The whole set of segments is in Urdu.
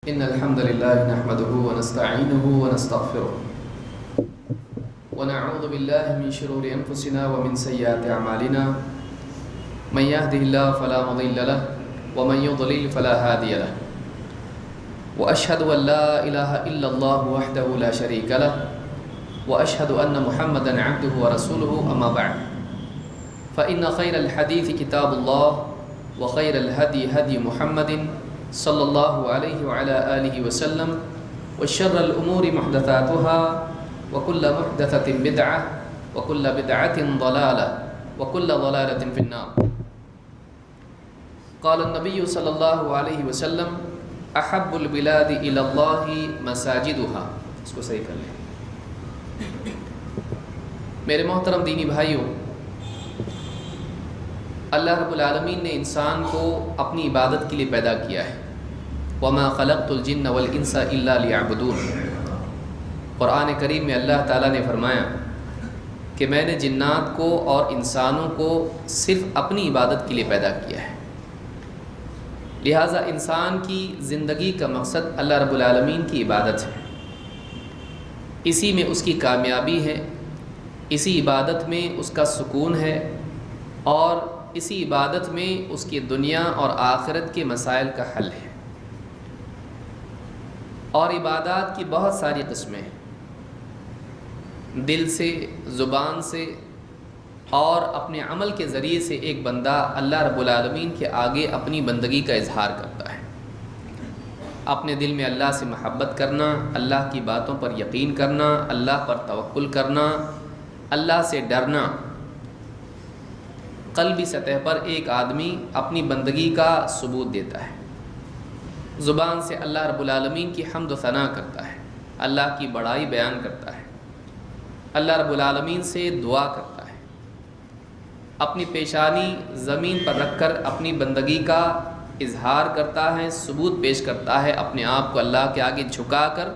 إن الحمد لله نحمده ونستعينه ونستغفره ونعوذ بالله من شرور أنفسنا ومن سيئات أعمالنا من يهده الله فلا مضل له ومن يضلل فلا هادي له وأشهد أن لا إله إلا الله وحده لا شريك له وأشهد أن محمدا عبده ورسوله أما بعد فإن خير الحديث كتاب الله وخير الهدي هدي محمد صلى الله عليه وعلى آله وسلم وشر الأمور محدثاتها وكل محدثة بدعة وكل بدعة ضلالة وكل ضلالة في النار. قال النبي صلى الله عليه وسلم أحب البلاد إلى الله مساجدها. اس کو صحیح کر لیں. میرے محترم دینی بھائیوں، اللہ رب العالمین نے انسان کو اپنی عبادت کے لیے پیدا کیا ہے. وَمَا خَلَقْتُ الْجِنَّ وَالْإِنسَ إِلَّا لِيَعْبُدُونَ. قرآن کریم میں اللہ تعالیٰ نے فرمایا کہ میں نے جنات کو اور انسانوں کو صرف اپنی عبادت کے لیے پیدا کیا ہے. لہٰذا انسان کی زندگی کا مقصد اللہ رب العالمین کی عبادت ہے. اسی میں اس کی کامیابی ہے، اسی عبادت میں اس کا سکون ہے، اور اسی عبادت میں اس کی دنیا اور آخرت کے مسائل کا حل ہے. اور عبادات کی بہت ساری قسمیں ہیں، دل سے، زبان سے اور اپنے عمل کے ذریعے سے ایک بندہ اللہ رب العالمین کے آگے اپنی بندگی کا اظہار کرتا ہے. اپنے دل میں اللہ سے محبت کرنا، اللہ کی باتوں پر یقین کرنا، اللہ پر توکل کرنا، اللہ سے ڈرنا. قلبی سطح پر ایک آدمی اپنی بندگی کا ثبوت دیتا ہے، زبان سے اللہ رب العالمین کی حمد و ثنا کرتا ہے، اللہ کی بڑائی بیان کرتا ہے، اللہ رب العالمین سے دعا کرتا ہے، اپنی پیشانی زمین پر رکھ کر اپنی بندگی کا اظہار کرتا ہے، ثبوت پیش کرتا ہے، اپنے آپ کو اللہ کے آگے جھکا کر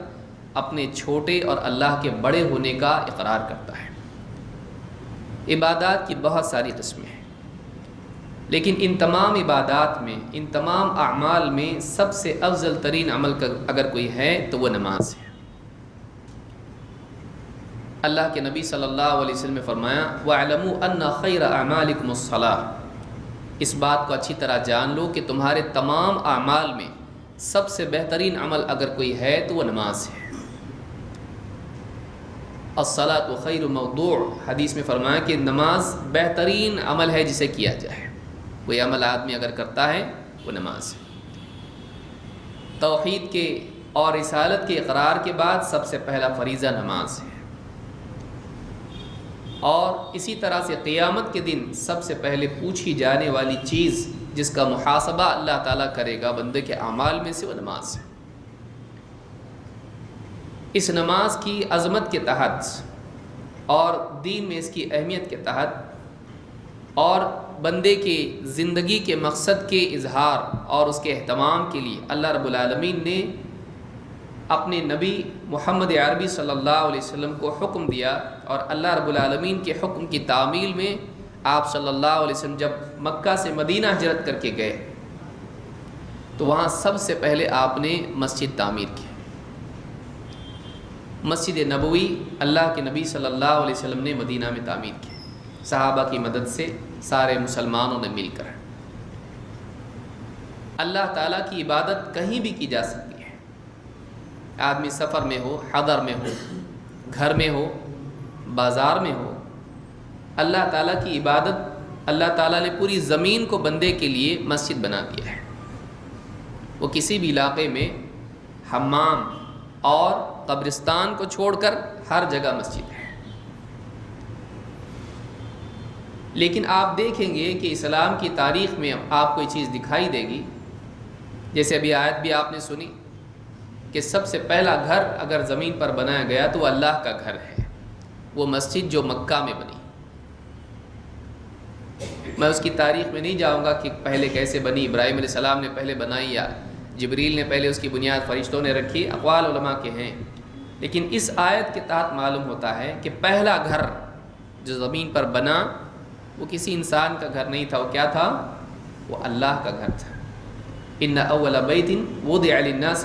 اپنے چھوٹے اور اللہ کے بڑے ہونے کا اقرار کرتا ہے. عبادات کی بہت ساری قسمیں ہیں، لیکن ان تمام عبادات میں، ان تمام اعمال میں سب سے افضل ترین عمل اگر کوئی ہے تو وہ نماز ہے. اللہ کے نبی صلی اللہ علیہ وسلم نے فرمایا وَاعْلَمُوا أَنَّ خَيْرَ أَعْمَالِكُمُ الصَّلَاةُ. اس بات کو اچھی طرح جان لو کہ تمہارے تمام اعمال میں سب سے بہترین عمل اگر کوئی ہے تو وہ نماز ہے. الصلاۃ خیر موضوع. حدیث میں فرمایا کہ نماز بہترین عمل ہے جسے کیا جائے. کوئی عمل آدمی اگر کرتا ہے وہ نماز ہے. توحید کے اور رسالت کے اقرار کے بعد سب سے پہلا فریضہ نماز ہے، اور اسی طرح سے قیامت کے دن سب سے پہلے پوچھی جانے والی چیز جس کا محاسبہ اللہ تعالیٰ کرے گا بندے کے اعمال میں سے، وہ نماز ہے. اس نماز کی عظمت کے تحت اور دین میں اس کی اہمیت کے تحت اور بندے کے زندگی کے مقصد کے اظہار اور اس کے اہتمام کے لیے اللہ رب العالمین نے اپنے نبی محمد عربی صلی اللہ علیہ وسلم کو حکم دیا. اور اللہ رب العالمین کے حکم کی تعمیل میں آپ صلی اللہ علیہ وسلم جب مکہ سے مدینہ ہجرت کر کے گئے تو وہاں سب سے پہلے آپ نے مسجد تعمیر کی. مسجد نبوی اللہ کے نبی صلی اللہ علیہ وسلم نے مدینہ میں تعمیر کی، صحابہ کی مدد سے، سارے مسلمانوں نے مل کر. اللہ تعالیٰ کی عبادت کہیں بھی کی جا سکتی ہے. آدمی سفر میں ہو، حضر میں ہو، گھر میں ہو، بازار میں ہو، اللہ تعالیٰ کی عبادت، اللہ تعالیٰ نے پوری زمین کو بندے کے لیے مسجد بنا دیا ہے. وہ کسی بھی علاقے میں حمام اور قبرستان کو چھوڑ کر ہر جگہ مسجد ہے. لیکن آپ دیکھیں گے کہ اسلام کی تاریخ میں آپ کو یہ چیز دکھائی دے گی، جیسے ابھی آیت بھی آپ نے سنی کہ سب سے پہلا گھر اگر زمین پر بنایا گیا تو وہ اللہ کا گھر ہے، وہ مسجد جو مکہ میں بنی. میں اس کی تاریخ میں نہیں جاؤں گا کہ پہلے کیسے بنی، ابراہیم علیہ السلام نے پہلے بنائی یا جبریل نے پہلے اس کی بنیاد فرشتوں نے رکھی، اقوال علماء کے ہیں. لیکن اس آیت کے تحت معلوم ہوتا ہے کہ پہلا گھر جو زمین پر بنا وہ کسی انسان کا گھر نہیں تھا. وہ کیا تھا؟ وہ اللہ کا گھر تھا. ان اول بیت وضع للناس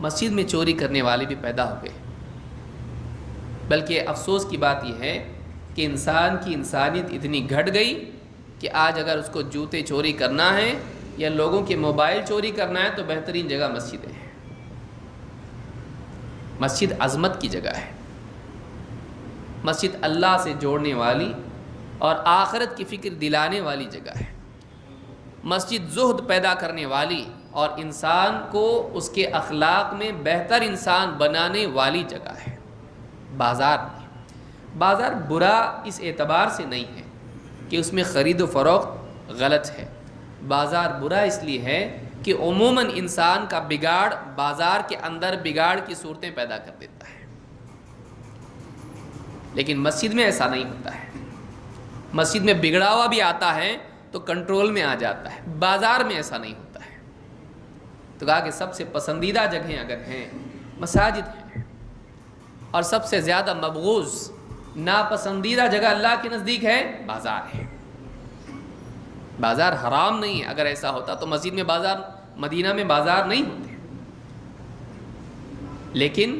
مسجد میں چوری کرنے والے بھی پیدا ہو گئے۔ بلکہ افسوس کی بات یہ ہے کہ انسان کی انسانیت اتنی گھٹ گئی کہ آج اگر اس کو جوتے چوری کرنا ہے یا لوگوں کے موبائل چوری کرنا ہے تو بہترین جگہ مسجد ہے۔ مسجد عظمت کی جگہ ہے، مسجد اللہ سے جوڑنے والی اور آخرت کی فکر دلانے والی جگہ ہے، مسجد زہد پیدا کرنے والی اور انسان کو اس کے اخلاق میں بہتر انسان بنانے والی جگہ ہے۔ بازار نہیں، بازار برا اس اعتبار سے نہیں ہے کہ اس میں خرید و فروخت غلط ہے، بازار برا اس لیے ہے کہ عموماً انسان کا بگاڑ بازار کے اندر بگاڑ کی صورتیں پیدا کر دیتا ہے، لیکن مسجد میں ایسا نہیں ہوتا ہے۔ مسجد میں بگڑا ہوا بھی آتا ہے تو کنٹرول میں آ جاتا ہے، بازار میں ایسا نہیں ہوتا ہے۔ تو کہا کہ سب سے پسندیدہ جگہیں اگر ہیں مساجد ہیں، اور سب سے زیادہ مبغوض ناپسندیدہ جگہ اللہ کے نزدیک ہے بازار ہے۔ بازار حرام نہیں ہے، اگر ایسا ہوتا تو مسجد میں بازار، مدینہ میں بازار نہیں ہوتے، لیکن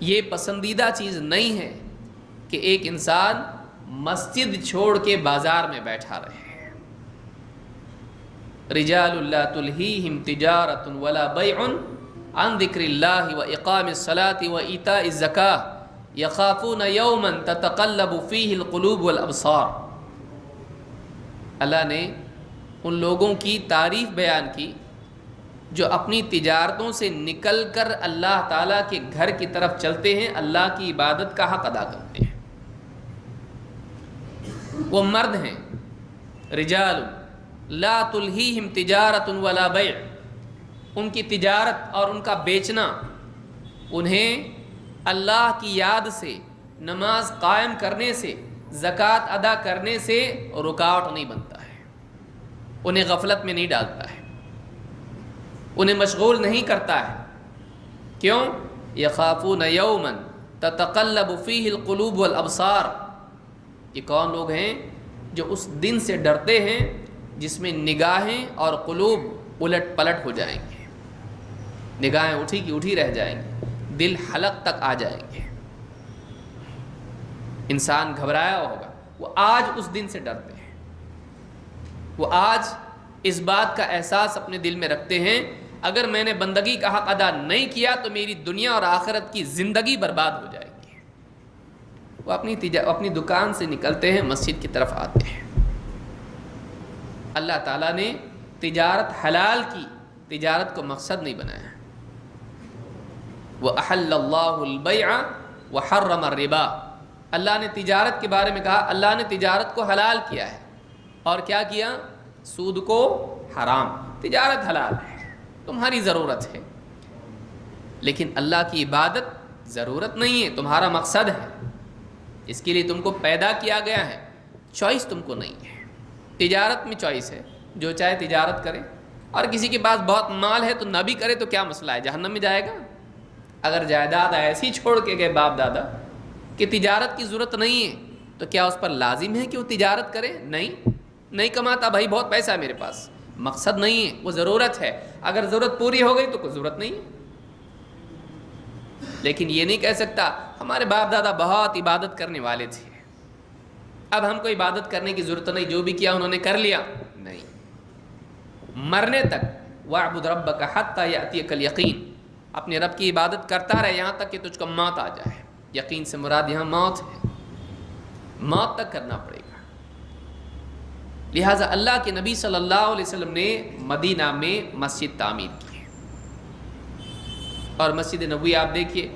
یہ پسندیدہ چیز نہیں ہے کہ ایک انسان مسجد چھوڑ کے بازار میں بیٹھا رہے۔ رجال لا تلہیہم تجارۃ ولا بیع عن ذکر اللہ واقام الصلاۃ وایتاء الزکاۃ یخافون یوما تتقلب فیہ القلوب والابصار۔ اللہ نے ان لوگوں کی تعریف بیان کی جو اپنی تجارتوں سے نکل کر اللہ تعالیٰ کے گھر کی طرف چلتے ہیں، اللہ کی عبادت کا حق ادا کرتے ہیں۔ وہ مرد ہیں، رجال لا تلہیہم تجارۃ ولا بیع، ان کی تجارت اور ان کا بیچنا انہیں اللہ کی یاد سے، نماز قائم کرنے سے، زکوٰۃ ادا کرنے سے رکاوٹ نہیں بنتا ہے، انہیں غفلت میں نہیں ڈالتا ہے، انہیں مشغول نہیں کرتا ہے۔ کیوں؟ یخافون یوما تتقلب فیہ القلوب والابصار۔ یہ کون لوگ ہیں؟ جو اس دن سے ڈرتے ہیں جس میں نگاہیں اور قلوب الٹ پلٹ ہو جائیں گے، نگاہیں اٹھی کی اٹھی رہ جائیں گی، دل حلق تک آ جائیں گے، انسان گھبرایا ہوگا۔ وہ آج اس دن سے ڈرتے ہیں، وہ آج اس بات کا احساس اپنے دل میں رکھتے ہیں اگر میں نے بندگی کا حق ادا نہیں کیا تو میری دنیا اور آخرت کی زندگی برباد ہو جائے گی۔ وہ اپنی دکان سے نکلتے ہیں، مسجد کی طرف آتے ہیں۔ اللہ تعالیٰ نے تجارت حلال کی، تجارت کو مقصد نہیں بنایا۔ وَأَحَلَّ اللَّهُ الْبَيْعَ وَحَرَّمَ الرِّبَا۔ اللہ نے تجارت کے بارے میں کہا، اللہ نے تجارت کو حلال کیا ہے، اور کیا کیا؟ سود کو حرام۔ تجارت حلال ہے، تمہاری ضرورت ہے، لیکن اللہ کی عبادت ضرورت نہیں ہے، تمہارا مقصد ہے، اس کے لیے تم کو پیدا کیا گیا ہے، چوائس تم کو نہیں ہے۔ تجارت میں چوائس ہے، جو چاہے تجارت کرے، اور کسی کے پاس بہت مال ہے تو نہ بھی کرے تو کیا مسئلہ ہے، جہنم میں جائے گا۔ اگر جائیداد ایسی چھوڑ کے گئے باپ دادا کہ تجارت کی ضرورت نہیں ہے تو کیا اس پر لازم ہے کہ وہ تجارت کرے؟ نہیں کماتا بھائی، بہت پیسہ ہے میرے پاس، مقصد نہیں ہے، وہ ضرورت ہے۔ اگر ضرورت پوری ہو گئی تو کوئی ضرورت نہیں ہے، لیکن یہ نہیں کہہ سکتا ہمارے باپ دادا بہت عبادت کرنے والے تھے، اب ہم کو عبادت کرنے کی ضرورت نہیں، جو بھی کیا انہوں نے کر لیا۔ نہیں، مرنے تک وَاعْبُدْ رَبَّكَ حَتَّى يَأْتِيَكَ الْيَقِينُ، اپنے رب کی عبادت کرتا رہے یہاں تک کہ تجھ کو موت آ جائے۔ یقین سے مراد یہاں موت ہے، موت تک کرنا پڑے گا۔ لہٰذا اللہ کے نبی صلی اللہ علیہ وسلم نے مدینہ میں مسجد تعمیر کی ہے، اور مسجد نبوی آپ دیکھیے،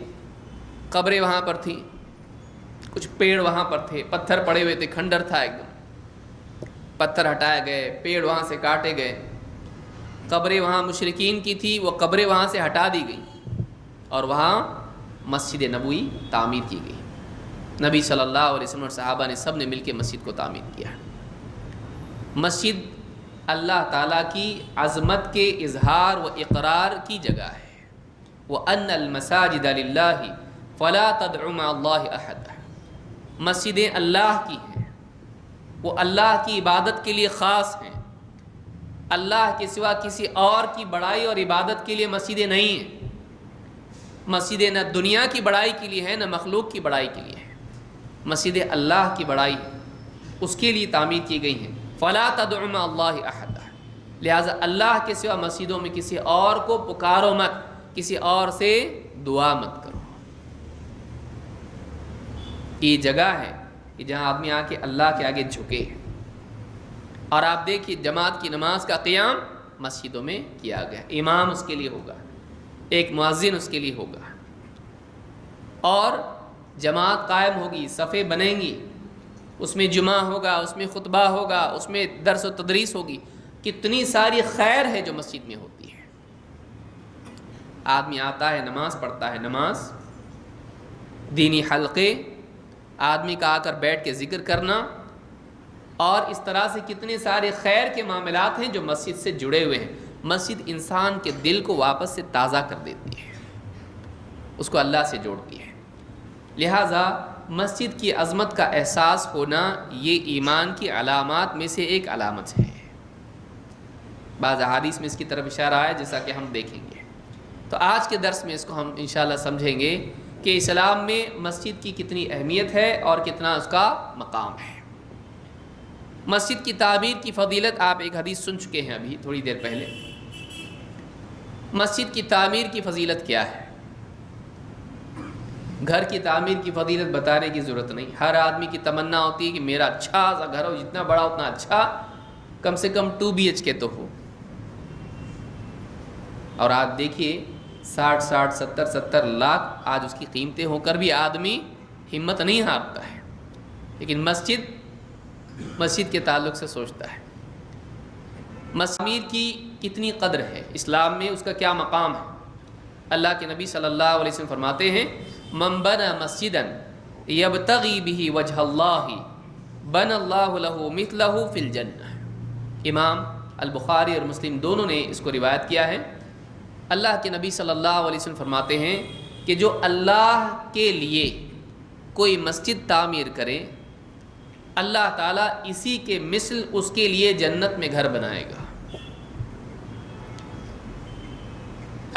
قبریں وہاں پر تھیں، کچھ پیڑ وہاں پر تھے، پتھر پڑے ہوئے تھے، کھنڈر تھا ایک دم، پتھر ہٹائے گئے، پیڑ وہاں سے کاٹے گئے، قبریں وہاں مشرکین کی تھی، وہ قبریں وہاں سے ہٹا دی گئی، اور وہاں مسجد نبوی تعمیر کی گئی۔ نبی صلی اللہ علیہ وسلم اور صحابہ نے سب نے مل کے مسجد کو تعمیر کیا۔ مسجد اللہ تعالیٰ کی عظمت کے اظہار و اقرار کی جگہ ہے۔ وَأَنَّ الْمَسَاجِدَ لِلَّهِ فَلَا تَدْعُ مَعَ اللَّهِ أَحَدًا، مسجدیں اللہ کی ہیں، وہ اللہ کی عبادت کے لیے خاص ہیں، اللہ کے سوا کسی اور کی بڑائی اور عبادت کے لیے مسجدیں نہیں ہیں. مسجدیں نہ دنیا کی بڑائی کے لیے ہیں نہ مخلوق کی بڑائی کے لیے ہیں. مسجدیں اللہ کی بڑائی اس کے لیے تعمیر کی گئی ہیں. فلا تدع مع اللہ احد، لہٰذا اللہ کے سوا مسجدوں میں کسی اور کو پکارو مت، کسی اور سے دعا مت کرو. یہ جگہ ہے کہ جہاں آدمی آ کے اللہ کے آگے جھکے. اور آپ دیکھیے جماعت کی نماز کا قیام مسجدوں میں کیا گیا. امام اس کے لیے ہوگا، ایک مؤذن اس کے لیے ہوگا، اور جماعت قائم ہوگی، صفیں بنیں گی، اس میں جمعہ ہوگا، اس میں خطبہ ہوگا، اس میں درس و تدریس ہوگی. کتنی ساری خیر ہے جو مسجد میں ہوتی ہے. آدمی آتا ہے، نماز پڑھتا ہے، نماز، دینی حلقے، آدمی کا آ کر بیٹھ کے ذکر کرنا، اور اس طرح سے کتنے سارے خیر کے معاملات ہیں جو مسجد سے جڑے ہوئے ہیں. مسجد انسان کے دل کو واپس سے تازہ کر دیتی ہے، اس کو اللہ سے جوڑتی ہے. لہٰذا مسجد کی عظمت کا احساس ہونا یہ ایمان کی علامات میں سے ایک علامت ہے. بعض احادیث میں اس کی طرف اشارہ ہے جیسا کہ ہم دیکھیں گے. تو آج کے درس میں اس کو ہم انشاءاللہ سمجھیں گے کہ اسلام میں مسجد کی کتنی اہمیت ہے اور کتنا اس کا مقام ہے. مسجد کی تعمیر کی فضیلت آپ ایک حدیث سن چکے ہیں ابھی تھوڑی دیر پہلے. مسجد کی تعمیر کی فضیلت کیا ہے؟ گھر کی تعمیر کی فضیلت بتانے کی ضرورت نہیں. ہر آدمی کی تمنا ہوتی ہے کہ میرا اچھا سا گھر ہو، جتنا بڑا اتنا اچھا، کم سے کم 2 BHK تو ہو. اور آج دیکھیے 60 70 لاکھ آج اس کی قیمتیں ہو کر بھی آدمی ہمت نہیں ہارتا ہے، لیکن مسجد کے تعلق سے سوچتا ہے. مسجد کی کتنی قدر ہے اسلام میں، اس کا کیا مقام ہے. اللہ کے نبی صلی اللہ علیہ وسلم فرماتے ہیں من بنى مسجدا يبتغي به وجه الله بنى الله له مثله في الجنہ. امام البخاری اور مسلم دونوں نے اس کو روایت کیا ہے. اللہ کے نبی صلی اللہ علیہ وسلم فرماتے ہیں کہ جو اللہ کے لیے کوئی مسجد تعمیر کرے، اللہ تعالیٰ اسی کے مثل اس کے لیے جنت میں گھر بنائے گا.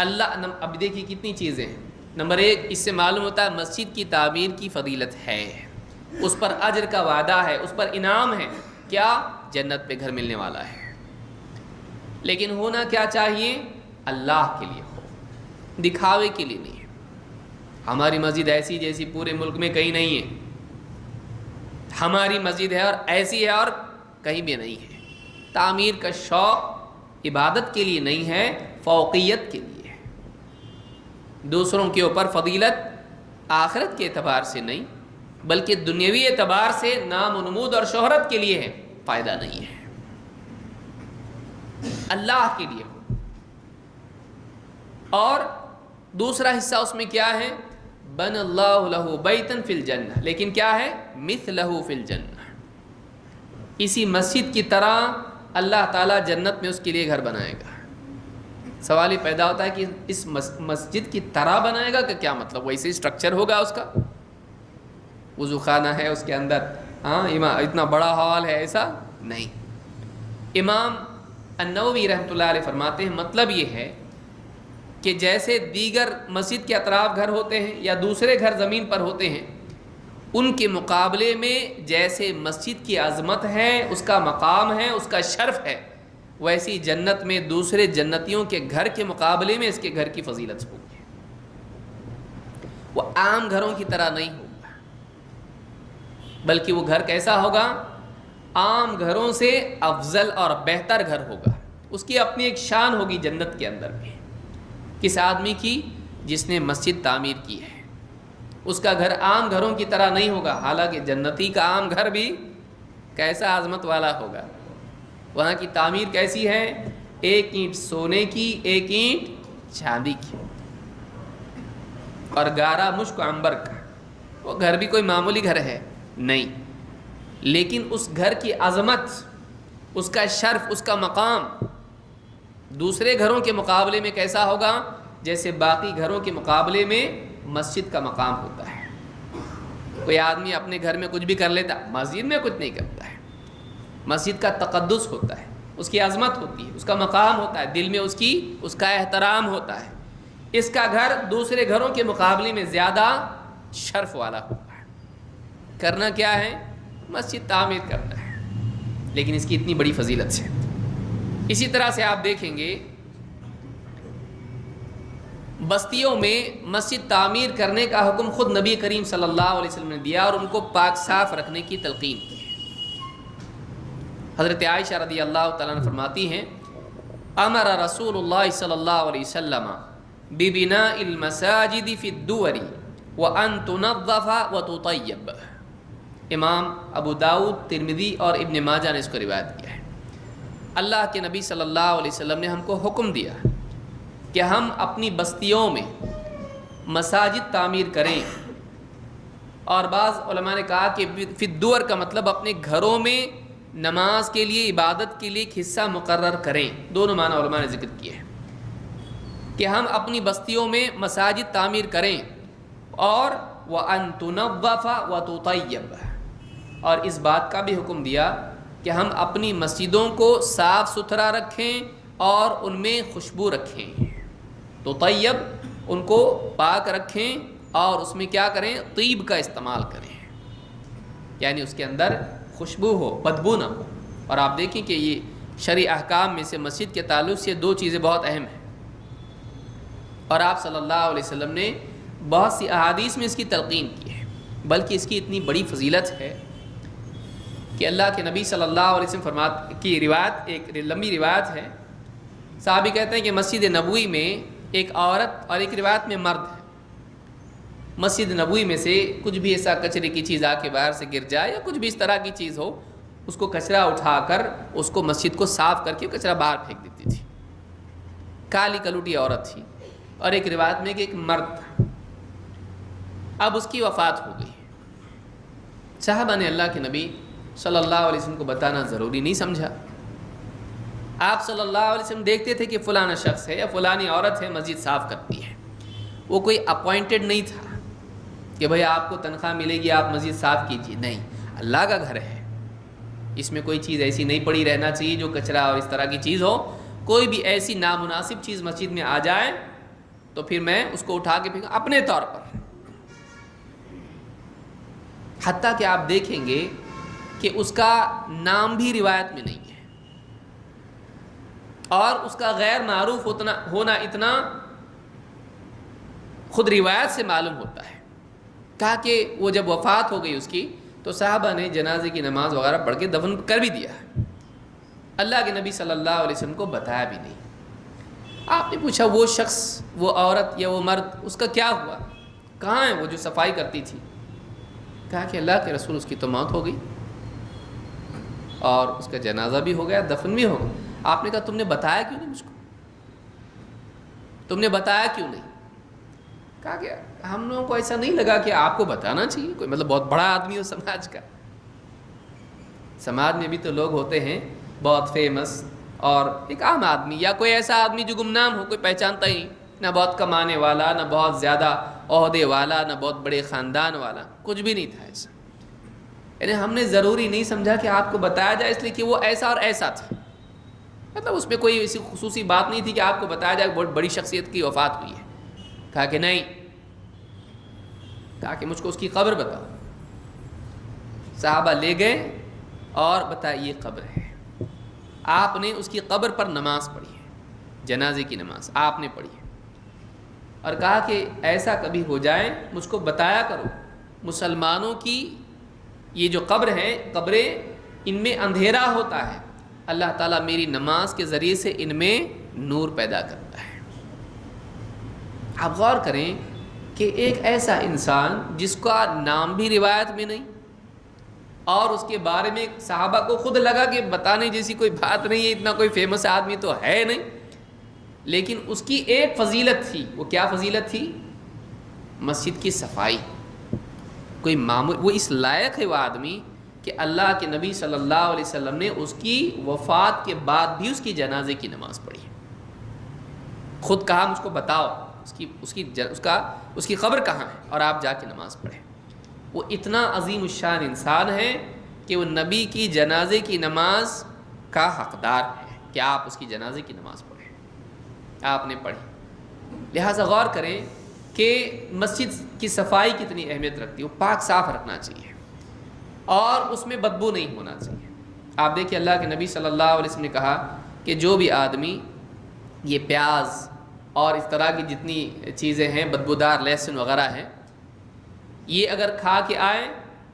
اللہ اب دیکھیے کتنی چیزیں ہیں. نمبر 1 اس سے معلوم ہوتا ہے مسجد کی تعمیر کی فضیلت ہے، اس پر اجر کا وعدہ ہے، اس پر انعام ہے. کیا؟ جنت پہ گھر ملنے والا ہے. لیکن ہونا کیا چاہیے؟ اللہ کے لیے ہو، دکھاوے کے لیے نہیں ہے. ہماری مسجد ایسی جیسی پورے ملک میں کہیں نہیں ہے. ہماری مسجد ہے اور ایسی ہے اور کہیں بھی نہیں ہے. تعمیر کا شوق عبادت کے لیے نہیں ہے، فوقیت کے لیے ہے. دوسروں کے اوپر فضیلت آخرت کے اعتبار سے نہیں بلکہ دنیاوی اعتبار سے نام و نمود اور شہرت کے لیے ہے، فائدہ نہیں ہے. اللہ کے لیے ہو. اور دوسرا حصہ اس میں کیا ہے؟ بن اللہ لہ بیتن فی الجنہ، لیکن کیا ہے؟ مثلہ فی الجنہ. اسی مسجد کی طرح اللہ تعالیٰ جنت میں اس کے لیے گھر بنائے گا. سوال یہ پیدا ہوتا ہے کہ اس مسجد کی طرح بنائے گا کہ کیا مطلب؟ ویسے ہی اسٹرکچر ہوگا اس کا، وضو خانہ ہے اس کے اندر، ہاں اتنا بڑا ہال ہے، ایسا نہیں. امام النووی رحمۃ اللہ علیہ فرماتے ہیں مطلب یہ ہے کہ جیسے دیگر مسجد کے اطراف گھر ہوتے ہیں یا دوسرے گھر زمین پر ہوتے ہیں، ان کے مقابلے میں جیسے مسجد کی عظمت ہے، اس کا مقام ہے، اس کا شرف ہے، ویسی جنت میں دوسرے جنتیوں کے گھر کے مقابلے میں اس کے گھر کی فضیلت ہوگی. وہ عام گھروں کی طرح نہیں ہوگا، بلکہ وہ گھر کیسا ہوگا؟ عام گھروں سے افضل اور بہتر گھر ہوگا. اس کی اپنی ایک شان ہوگی جنت کے اندر بھی. کس آدمی کی؟ جس نے مسجد تعمیر کی ہے. اس کا گھر عام گھروں کی طرح نہیں ہوگا، حالانکہ جنتی کا عام گھر بھی کیسا عظمت والا ہوگا. وہاں کی تعمیر کیسی ہے؟ 1 اینٹ سونے کی، 1 اینٹ چاندی کی، اور گارا مشک و عنبر کا. وہ گھر بھی کوئی معمولی گھر ہے نہیں، لیکن اس گھر کی عظمت، اس کا شرف، اس کا مقام دوسرے گھروں کے مقابلے میں کیسا ہوگا؟ جیسے باقی گھروں کے مقابلے میں مسجد کا مقام ہوتا ہے. کوئی آدمی اپنے گھر میں کچھ بھی کر لیتا، مسجد میں کچھ نہیں کرتا ہے. مسجد کا تقدس ہوتا ہے، اس کی عظمت ہوتی ہے، اس کا مقام ہوتا ہے، دل میں اس کا احترام ہوتا ہے، اس کا گھر دوسرے گھروں کے مقابلے میں زیادہ شرف والا ہوتا ہے۔ کرنا کیا ہے؟ مسجد تعمیر کرنا ہے، لیکن اس کی اتنی بڑی فضیلت سے۔ اسی طرح سے آپ دیکھیں گے بستیوں میں مسجد تعمیر کرنے کا حکم خود نبی کریم صلی اللہ علیہ وسلم نے دیا اور ان کو پاک صاف رکھنے کی تلقین کی۔ حضرت عائشہ رضی اللہ تعالیٰ عنہ فرماتی ہیں امر رسول اللہ صلی اللہ علیہ وسلم ببناء المساجد فی الدور وان تنظف وتطیب۔ امام ابو داؤد، ترمذی اور ابن ماجہ نے اس کو روایت کیا ہے۔ اللہ کے نبی صلی اللہ علیہ وسلم نے ہم کو حکم دیا کہ ہم اپنی بستیوں میں مساجد تعمیر کریں، اور بعض علماء نے کہا کہ فی الدور کا مطلب اپنے گھروں میں نماز کے لیے، عبادت کے لیے ایک حصہ مقرر کریں۔ دونوں معنی علماء نے ذکر کیے ہیں کہ ہم اپنی بستیوں میں مساجد تعمیر کریں، اور وَأَن تُنَظَّفَ وَتُطَيَّبَ، اور اس بات کا بھی حکم دیا کہ ہم اپنی مسجدوں کو صاف ستھرا رکھیں اور ان میں خوشبو رکھیں۔ تو طیب ان کو پاک رکھیں اور اس میں کیا کریں؟ طیب کا استعمال کریں، یعنی اس کے اندر خوشبو ہو، بدبو نہ ہو۔ اور آپ دیکھیں کہ یہ شرعی احکام میں سے مسجد کے تعلق سے دو چیزیں بہت اہم ہیں، اور آپ صلی اللہ علیہ وسلم نے بہت سی احادیث میں اس کی تلقین کی ہے، بلکہ اس کی اتنی بڑی فضیلت ہے کہ اللہ کے نبی صلی اللہ علیہ وسلم کی روایت، ایک لمبی روایت ہے، صحابی کہتے ہیں کہ مسجد نبوی میں ایک عورت اور ایک روایت میں مرد ہے، مسجد نبوی میں سے کچھ بھی ایسا کچرے کی چیز آ کے باہر سے گر جائے یا کچھ بھی اس طرح کی چیز ہو، اس کو کچرا اٹھا کر اس کو مسجد کو صاف کر کے کچرا باہر پھینک دیتی تھی۔ کالی کلوٹی عورت تھی، اور ایک روایت میں کہ ایک مرد تھا، اب اس کی وفات ہو گئی۔ صحابہ نے اللہ کے نبی صلی اللہ علیہ وسلم کو بتانا ضروری نہیں سمجھا۔ آپ صلی اللہ علیہ وسلم دیکھتے تھے کہ فلانا شخص ہے یا فلانی عورت ہے مسجد صاف کرتی ہے، وہ کوئی اپوائنٹڈ نہیں تھا کہ بھئی آپ کو تنخواہ ملے گی آپ مسجد صاف کیجیے، نہیں، اللہ کا گھر ہے، اس میں کوئی چیز ایسی نہیں پڑی رہنا چاہیے جو کچرا اور اس طرح کی چیز ہو۔ کوئی بھی ایسی نامناسب چیز مسجد میں آ جائے تو پھر میں اس کو اٹھا کے پھینکوں اپنے طور پر۔ حتیٰ کہ آپ دیکھیں گے کہ اس کا نام بھی روایت میں نہیں ہے، اور اس کا غیر معروف ہونا اتنا خود روایت سے معلوم ہوتا ہے۔ کہا کہ وہ جب وفات ہو گئی اس کی تو صحابہ نے جنازے کی نماز وغیرہ پڑھ کے دفن کر بھی دیا، اللہ کے نبی صلی اللہ علیہ وسلم کو بتایا بھی نہیں۔ آپ نے پوچھا وہ شخص، وہ عورت یا وہ مرد، اس کا کیا ہوا، کہاں ہے وہ جو صفائی کرتی تھی؟ کہا کہ اللہ کے رسول اس کی تو موت ہو گئی اور اس کا جنازہ بھی ہو گیا، دفن بھی ہو گیا۔ آپ نے کہا تم نے بتایا کیوں نہیں مجھ کو، تم نے بتایا کیوں نہیں؟ کہا کہ ہم لوگوں کو ایسا نہیں لگا کہ آپ کو بتانا چاہیے، کوئی مطلب بہت بڑا آدمی ہو سماج کا۔ سماج میں بھی تو لوگ ہوتے ہیں بہت فیمس، اور ایک عام آدمی یا کوئی ایسا آدمی جو گمنام ہو، کوئی پہچانتا ہی نہ، بہت کمانے والا، نہ بہت زیادہ عہدے والا، نہ بہت بڑے خاندان والا، کچھ بھی نہیں تھا ایسا۔ یعنی ہم نے ضروری نہیں سمجھا کہ آپ کو بتایا جائے اس لیے کہ وہ ایسا اور ایسا تھا، مطلب اس میں کوئی ایسی خصوصی بات نہیں تھی کہ آپ کو بتایا جائے بہت بڑی شخصیت کی وفات ہوئی ہے۔ کہا کہ نہیں، کہا کہ مجھ کو اس کی قبر بتاؤ۔ صحابہ لے گئے اور بتایا یہ قبر ہے۔ آپ نے اس کی قبر پر نماز پڑھی ہے، جنازے کی نماز آپ نے پڑھی ہے، اور کہا کہ ایسا کبھی ہو جائے مجھ کو بتایا کرو، مسلمانوں کی یہ جو قبر ہے، قبریں ان میں اندھیرا ہوتا ہے، اللہ تعالیٰ میری نماز کے ذریعے سے ان میں نور پیدا کرتا ہے۔ آپ غور کریں کہ ایک ایسا انسان جس کا نام بھی روایت میں نہیں، اور اس کے بارے میں صحابہ کو خود لگا کہ بتانے جیسی کوئی بات نہیں ہے، اتنا کوئی فیمس آدمی تو ہے نہیں، لیکن اس کی ایک فضیلت تھی۔ وہ کیا فضیلت تھی؟ مسجد کی صفائی۔ کوئی معمول، وہ اس لائق ہے وہ آدمی کہ اللہ کے نبی صلی اللہ علیہ وسلم نے اس کی وفات کے بعد بھی اس کی جنازے کی نماز پڑھی، خود کہا مجھ کو بتاؤ اس کی قبر کہاں ہے اور آپ جا کے نماز پڑھیں۔ وہ اتنا عظیم الشان انسان ہے کہ وہ نبی کی جنازے کی نماز کا حقدار ہے، کہ آپ اس کی جنازے کی نماز پڑھیں، آپ نے پڑھی۔ لہٰذا غور کریں کہ مسجد کی صفائی کتنی اہمیت رکھتی ہے، وہ پاک صاف رکھنا چاہیے اور اس میں بدبو نہیں ہونا چاہیے۔ آپ دیکھیں اللہ کے نبی صلی اللہ علیہ وسلم نے کہا کہ جو بھی آدمی یہ پیاز اور اس طرح کی جتنی چیزیں ہیں بدبودار لہسن وغیرہ ہیں، یہ اگر کھا کے آئے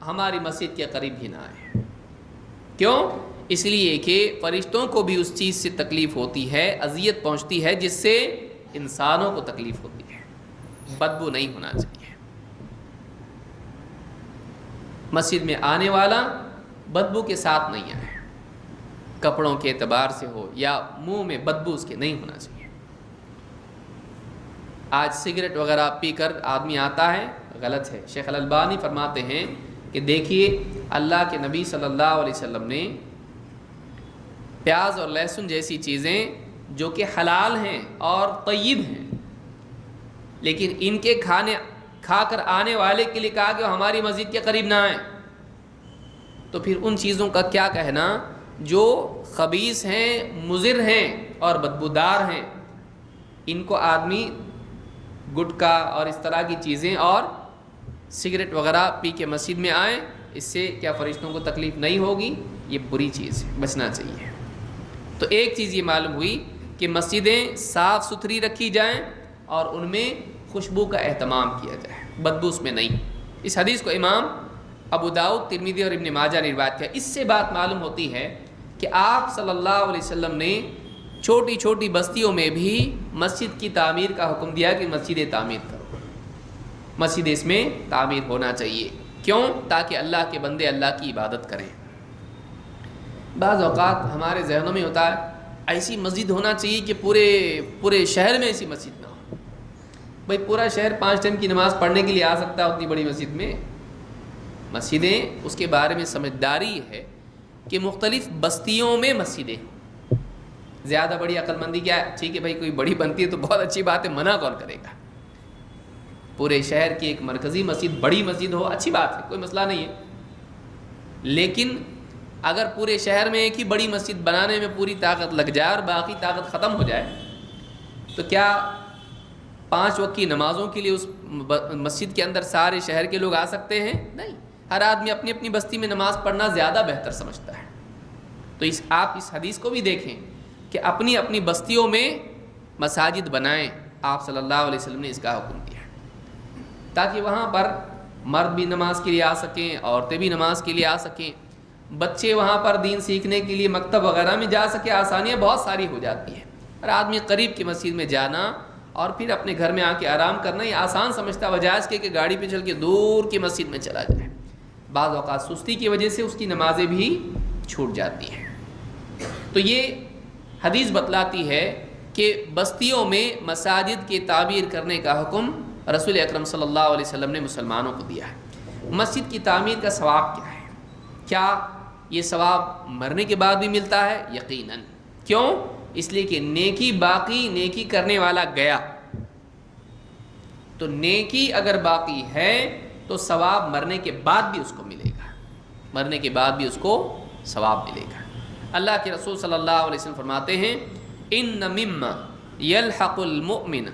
ہماری مسجد کے قریب بھی نہ آئے۔ کیوں؟ اس لیے کہ فرشتوں کو بھی اس چیز سے تکلیف ہوتی ہے، اذیت پہنچتی ہے جس سے انسانوں کو تکلیف ہوتی ہے۔ بدبو نہیں ہونا چاہیے۔ مسجد میں آنے والا بدبو کے ساتھ نہیں آئے، کپڑوں کے اعتبار سے ہو یا منہ میں بدبو اس کے نہیں ہونا چاہیے۔ آج سگریٹ وغیرہ پی کر آدمی آتا ہے، غلط ہے۔ شیخ الالبانی فرماتے ہیں کہ دیکھیے اللہ کے نبی صلی اللہ علیہ وسلم نے پیاز اور لہسن جیسی چیزیں جو کہ حلال ہیں اور طیب ہیں، لیکن ان کے کھا کر آنے والے کے لیے کہا کہ وہ ہماری مسجد کے قریب نہ آئیں، تو پھر ان چیزوں کا کیا کہنا جو خبیث ہیں، مضر ہیں اور بدبودار ہیں۔ ان کو آدمی گٹکا اور اس طرح کی چیزیں اور سگریٹ وغیرہ پی کے مسجد میں آئیں، اس سے کیا فرشتوں کو تکلیف نہیں ہوگی؟ یہ بری چیز ہے، بچنا چاہیے۔ تو ایک چیز یہ معلوم ہوئی کہ مسجدیں صاف ستھری رکھی جائیں اور ان میں خوشبو کا اہتمام کیا جائے، بدبو اس میں نہیں۔ اس حدیث کو امام ابو داؤد، ترمذی اور ابن ماجہ نے روایت کیا۔ اس سے بات معلوم ہوتی ہے کہ آپ صلی اللہ علیہ وسلم نے چھوٹی چھوٹی بستیوں میں بھی مسجد کی تعمیر کا حکم دیا کہ مسجد تعمیر کرو، مسجد اس میں تعمیر ہونا چاہیے۔ کیوں؟ تاکہ اللہ کے بندے اللہ کی عبادت کریں۔ بعض اوقات ہمارے ذہنوں میں ہوتا ہے ایسی مسجد ہونا چاہیے کہ پورے شہر میں ایسی مسجد نہ ہو۔ بھائی پورا شہر 5 ٹائم کی نماز پڑھنے کے لیے آ سکتا ہے اتنی بڑی مسجد میں؟ مسجدیں اس کے بارے میں سمجھداری ہے کہ مختلف بستیوں میں مسجدیں، زیادہ بڑی عقل مندی کیا ہے؟ ٹھیک ہے بھائی کوئی بڑی بنتی ہے تو بہت اچھی بات ہے، منع کون کرے گا؟ پورے شہر کی ایک مرکزی مسجد، بڑی مسجد ہو، اچھی بات ہے، کوئی مسئلہ نہیں ہے۔ لیکن اگر پورے شہر میں ایک ہی بڑی مسجد بنانے میں پوری طاقت لگ جائے اور باقی طاقت ختم ہو جائے تو کیا 5 وقت کی نمازوں کے لیے اس مسجد کے اندر سارے شہر کے لوگ آ سکتے ہیں؟ نہیں، ہر آدمی اپنی اپنی بستی میں نماز پڑھنا زیادہ بہتر سمجھتا ہے۔ تو آپ اس حدیث کو بھی دیکھیں کہ اپنی اپنی بستیوں میں مساجد بنائیں۔ آپ صلی اللہ علیہ وسلم نے اس کا حکم دیا تاکہ وہاں پر مرد بھی نماز کے لیے آ سکیں، عورتیں بھی نماز کے لیے آ سکیں، بچے وہاں پر دین سیکھنے کے لیے مکتب وغیرہ میں جا سکے، آسانیاں بہت ساری ہو جاتی ہیں۔ اور آدمی قریب کی مسجد میں جانا اور پھر اپنے گھر میں آ کے آرام کرنا یہ آسان سمجھتا، بجائے اس کے کہ گاڑی پہ چل کے دور کی مسجد میں چلا جائے۔ بعض اوقات سستی کی وجہ سے اس کی نمازیں بھی چھوٹ جاتی ہیں۔ تو یہ حدیث بتلاتی ہے کہ بستیوں میں مساجد کی تعمیر کرنے کا حکم رسول اکرم صلی اللہ علیہ وسلم نے مسلمانوں کو دیا ہے۔ مسجد کی تعمیر کا ثواب کیا ہے؟ کیا یہ ثواب مرنے کے بعد بھی ملتا ہے؟ یقیناً۔ کیوں؟ اس لیے کہ نیکی باقی، نیکی کرنے والا گیا، تو نیکی اگر باقی ہے تو ثواب مرنے کے بعد بھی اس کو ملے گا، مرنے کے بعد بھی اس کو ثواب ملے گا۔ اللہ کے رسول صلی اللہ علیہ وسلم فرماتے ہیں ان مما یلحق المؤمن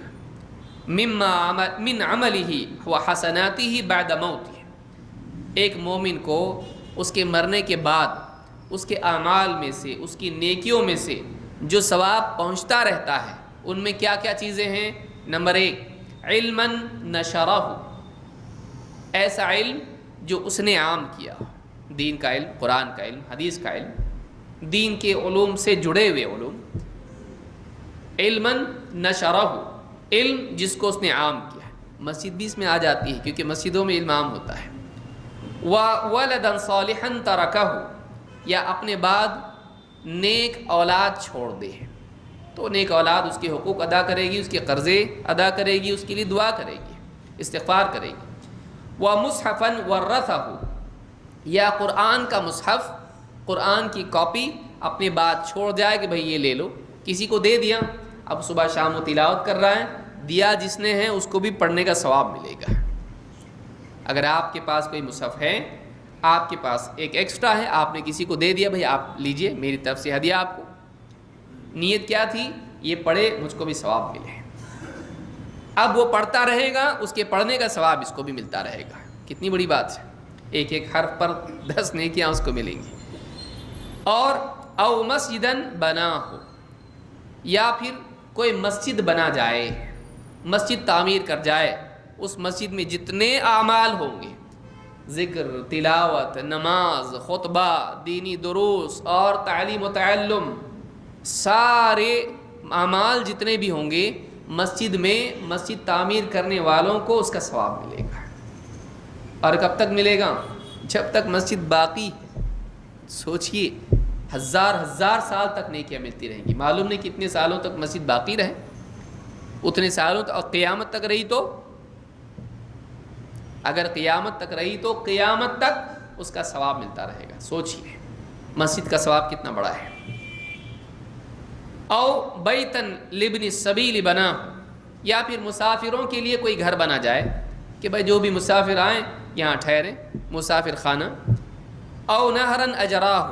مما من عملہ وحسناتہ بعد موتہ، ایک مومن کو اس کے مرنے کے بعد اس کے اعمال میں سے، اس کی نیکیوں میں سے جو ثواب پہنچتا رہتا ہے، ان میں کیا کیا چیزیں ہیں؟ نمبر 1 علما نشرہ، ایسا علم جو اس نے عام کیا، دین کا علم، قرآن کا علم، حدیث کا علم، دین کے علوم سے جڑے ہوئے علوم۔ علما نشرہ، علم جس کو اس نے عام کیا۔ مسجد بھی اس میں آ جاتی ہے کیونکہ مسجدوں میں علم عام ہوتا ہے۔ وَوَلَدًا صَالِحًا تَرَكَهُ، یا اپنے بعد نیک اولاد چھوڑ دے تو نیک اولاد اس کے حقوق ادا کرے گی، اس کے قرضے ادا کرے گی، اس کے لیے دعا کرے گی، استغفار کرے گی۔ وَمُصْحَفًا وَرَّثَهُ، یا قرآن کا مصحف، قرآن کی کاپی اپنے بعد چھوڑ جائے کہ بھئی یہ لے لو، کسی کو دے دیا، اب صبح شام وہ تلاوت کر رہا ہے، دیا جس نے ہے اس کو بھی پڑھنے کا ثواب ملے گا۔ اگر آپ کے پاس کوئی مصحف ہے، آپ کے پاس ایک ایکسٹرا ہے، آپ نے کسی کو دے دیا، بھئی آپ لیجئے، میری طرف سے ہدیہ آپ کو، نیت کیا تھی؟ یہ پڑھے مجھ کو بھی ثواب ملے. اب وہ پڑھتا رہے گا، اس کے پڑھنے کا ثواب اس کو بھی ملتا رہے گا. کتنی بڑی بات ہے، ایک ایک حرف پر 10 نیکیاں اس کو ملیں گی. اور او مسجدن بنا ہو، یا پھر کوئی مسجد بنا جائے، مسجد تعمیر کر جائے، اس مسجد میں جتنے اعمال ہوں گے، ذکر، تلاوت، نماز، خطبہ، دینی دروس اور تعلیم و تعلم، سارے اعمال جتنے بھی ہوں گے مسجد میں، مسجد تعمیر کرنے والوں کو اس کا ثواب ملے گا. اور کب تک ملے گا؟ جب تک مسجد باقی ہے. سوچئے، ہزار سال تک نیکیاں ملتی رہیں گی. معلوم نہیں کتنے سالوں تک مسجد باقی رہے، اتنے سالوں تک. اور قیامت تک رہی تو، اگر قیامت تک رہی تو قیامت تک اس کا ثواب ملتا رہے گا. سوچئے مسجد کا ثواب کتنا بڑا ہے. او بیتن لابن السبیل بنا، یا پھر مسافروں کے لیے کوئی گھر بنا جائے کہ بھائی جو بھی مسافر آئیں یہاں ٹھہریں، مسافر خانہ. او نہرن اجراہ،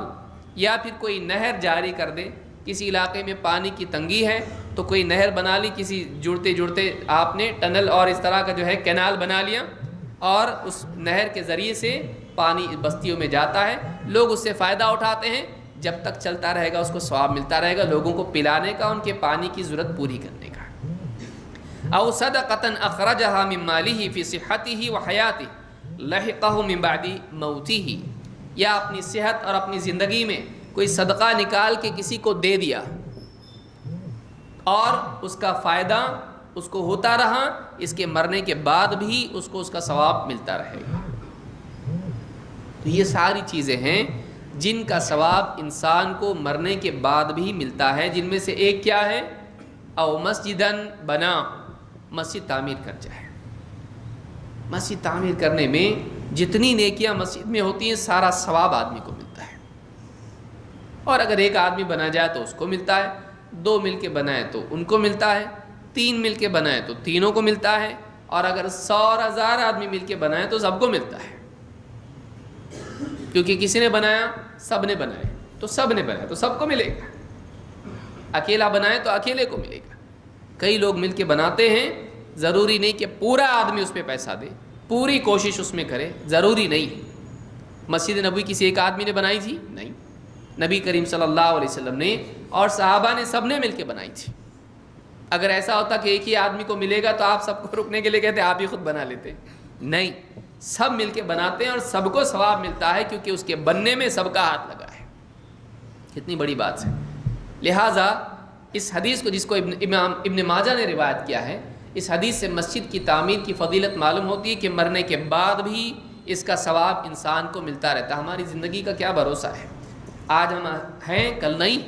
یا پھر کوئی نہر جاری کر دے. کسی علاقے میں پانی کی تنگی ہے تو کوئی نہر بنا لی، کسی جڑتے آپ نے ٹنل اور اس طرح کا جو ہے کینال بنا لیا، اور اس نہر کے ذریعے سے پانی بستیوں میں جاتا ہے، لوگ اس سے فائدہ اٹھاتے ہیں. جب تک چلتا رہے گا اس کو ثواب ملتا رہے گا، لوگوں کو پلانے کا، ان کے پانی کی ضرورت پوری کرنے کا. او صدقۃ اخرجها من ماله في صحته وحیاته لحقه من بعد موته، یا اپنی صحت اور اپنی زندگی میں کوئی صدقہ نکال کے کسی کو دے دیا اور اس کا فائدہ اس کو ہوتا رہا، اس کے مرنے کے بعد بھی اس کو اس کا ثواب ملتا رہے گا. تو یہ ساری چیزیں ہیں جن کا ثواب انسان کو مرنے کے بعد بھی ملتا ہے. جن میں سے ایک کیا ہے؟ او مسجدن بنا، مسجد تعمیر کر جائے. مسجد تعمیر کرنے میں جتنی نیکیاں مسجد میں ہوتی ہیں سارا ثواب آدمی کو ملتا ہے. اور اگر ایک آدمی بنا جائے تو اس کو ملتا ہے، 2 مل کے بنائے تو ان کو ملتا ہے، 3 مل کے بنائے تو تینوں کو ملتا ہے، اور اگر 100 اور 1000 آدمی مل کے بنائے تو سب کو ملتا ہے. کیونکہ کسی نے بنایا، سب نے بنائے تو سب نے بنایا تو سب کو ملے گا. اکیلا بنائے تو اکیلے کو ملے گا. کئی لوگ مل کے بناتے ہیں، ضروری نہیں کہ پورا آدمی اس پہ پیسہ دے، پوری کوشش اس میں کرے، ضروری نہیں. مسجد نبوی کسی ایک آدمی نے بنائی تھی؟ نہیں، نبی کریم صلی اللہ علیہ وسلم نے اور صحابہ نے سب نے مل کے بنائی تھی. اگر ایسا ہوتا کہ ایک ہی آدمی کو ملے گا تو آپ سب کو رکنے کے لیے کہتے آپ ہی خود بنا لیتے. نہیں، سب مل کے بناتے ہیں اور سب کو ثواب ملتا ہے، کیونکہ اس کے بننے میں سب کا ہاتھ لگا ہے. کتنی بڑی بات ہے. لہٰذا اس حدیث کو، جس کو امام ابن ماجہ نے روایت کیا ہے، اس حدیث سے مسجد کی تعمیر کی فضیلت معلوم ہوتی ہے کہ مرنے کے بعد بھی اس کا ثواب انسان کو ملتا رہتا ہے. ہماری زندگی کا کیا بھروسہ ہے؟ آج ہم ہیں، کل نہیں.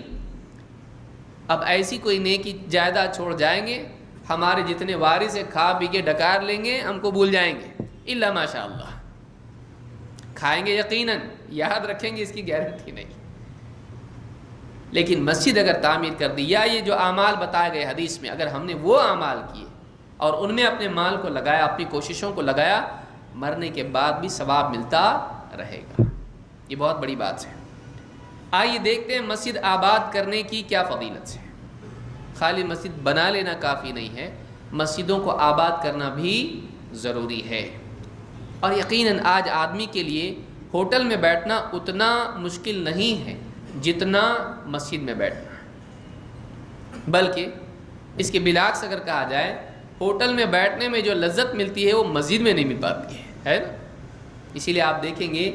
اب ایسی کوئی نیکی جائیداد چھوڑ جائیں گے، ہمارے جتنے وارث ہیں کھا پی کے ڈکار لیں گے، ہم کو بھول جائیں گے. الا ماشاء اللہ، کھائیں گے یقیناً، یاد رکھیں گے، اس کی گارنٹی نہیں. لیکن مسجد اگر تعمیر کر دی، یا یہ جو اعمال بتائے گئے حدیث میں، اگر ہم نے وہ اعمال کیے اور ان میں اپنے مال کو لگایا، اپنی کوششوں کو لگایا، مرنے کے بعد بھی ثواب ملتا رہے گا. یہ بہت بڑی بات ہے. آئیے دیکھتے ہیں مسجد آباد کرنے کی کیا فضیلت ہے. خالی مسجد بنا لینا کافی نہیں ہے، مسجدوں کو آباد کرنا بھی ضروری ہے. اور یقیناً آج آدمی کے لیے ہوٹل میں بیٹھنا اتنا مشکل نہیں ہے جتنا مسجد میں بیٹھنا ہے. بلکہ اس کے بالعکس اگر کہا جائے، ہوٹل میں بیٹھنے میں جو لذت ملتی ہے وہ مسجد میں نہیں مل پاتی ہے نا. اسی لیے آپ دیکھیں گے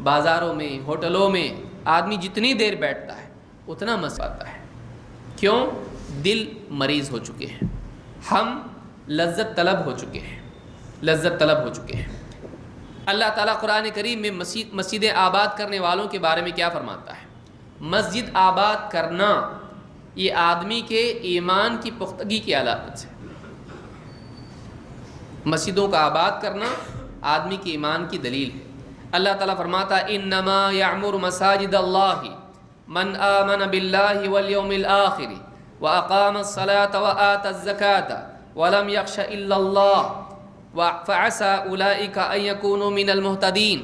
بازاروں میں، ہوٹلوں میں آدمی جتنی دیر بیٹھتا ہے اتنا مزہ آتا ہے. کیوں؟ دل مریض ہو چکے ہیں، ہم لذت طلب ہو چکے ہیں، لذت طلب ہو چکے ہیں. اللہ تعالیٰ قرآن کریم میں مسجدیں آباد کرنے والوں کے بارے میں کیا فرماتا ہے؟ مسجد آباد کرنا یہ آدمی کے ایمان کی پختگی کی علامت ہے. مسجدوں کا آباد کرنا آدمی کے ایمان کی دلیل ہے. اللہ تعالیٰ فرماتا ہے انما یعمر مساجد اللہ من آمن باللہ والیوم الآخر واقام الصلاة وآت الزکاة ولم یخش الا اللہ فعسى اولئک ان یکونوا من المہتدین.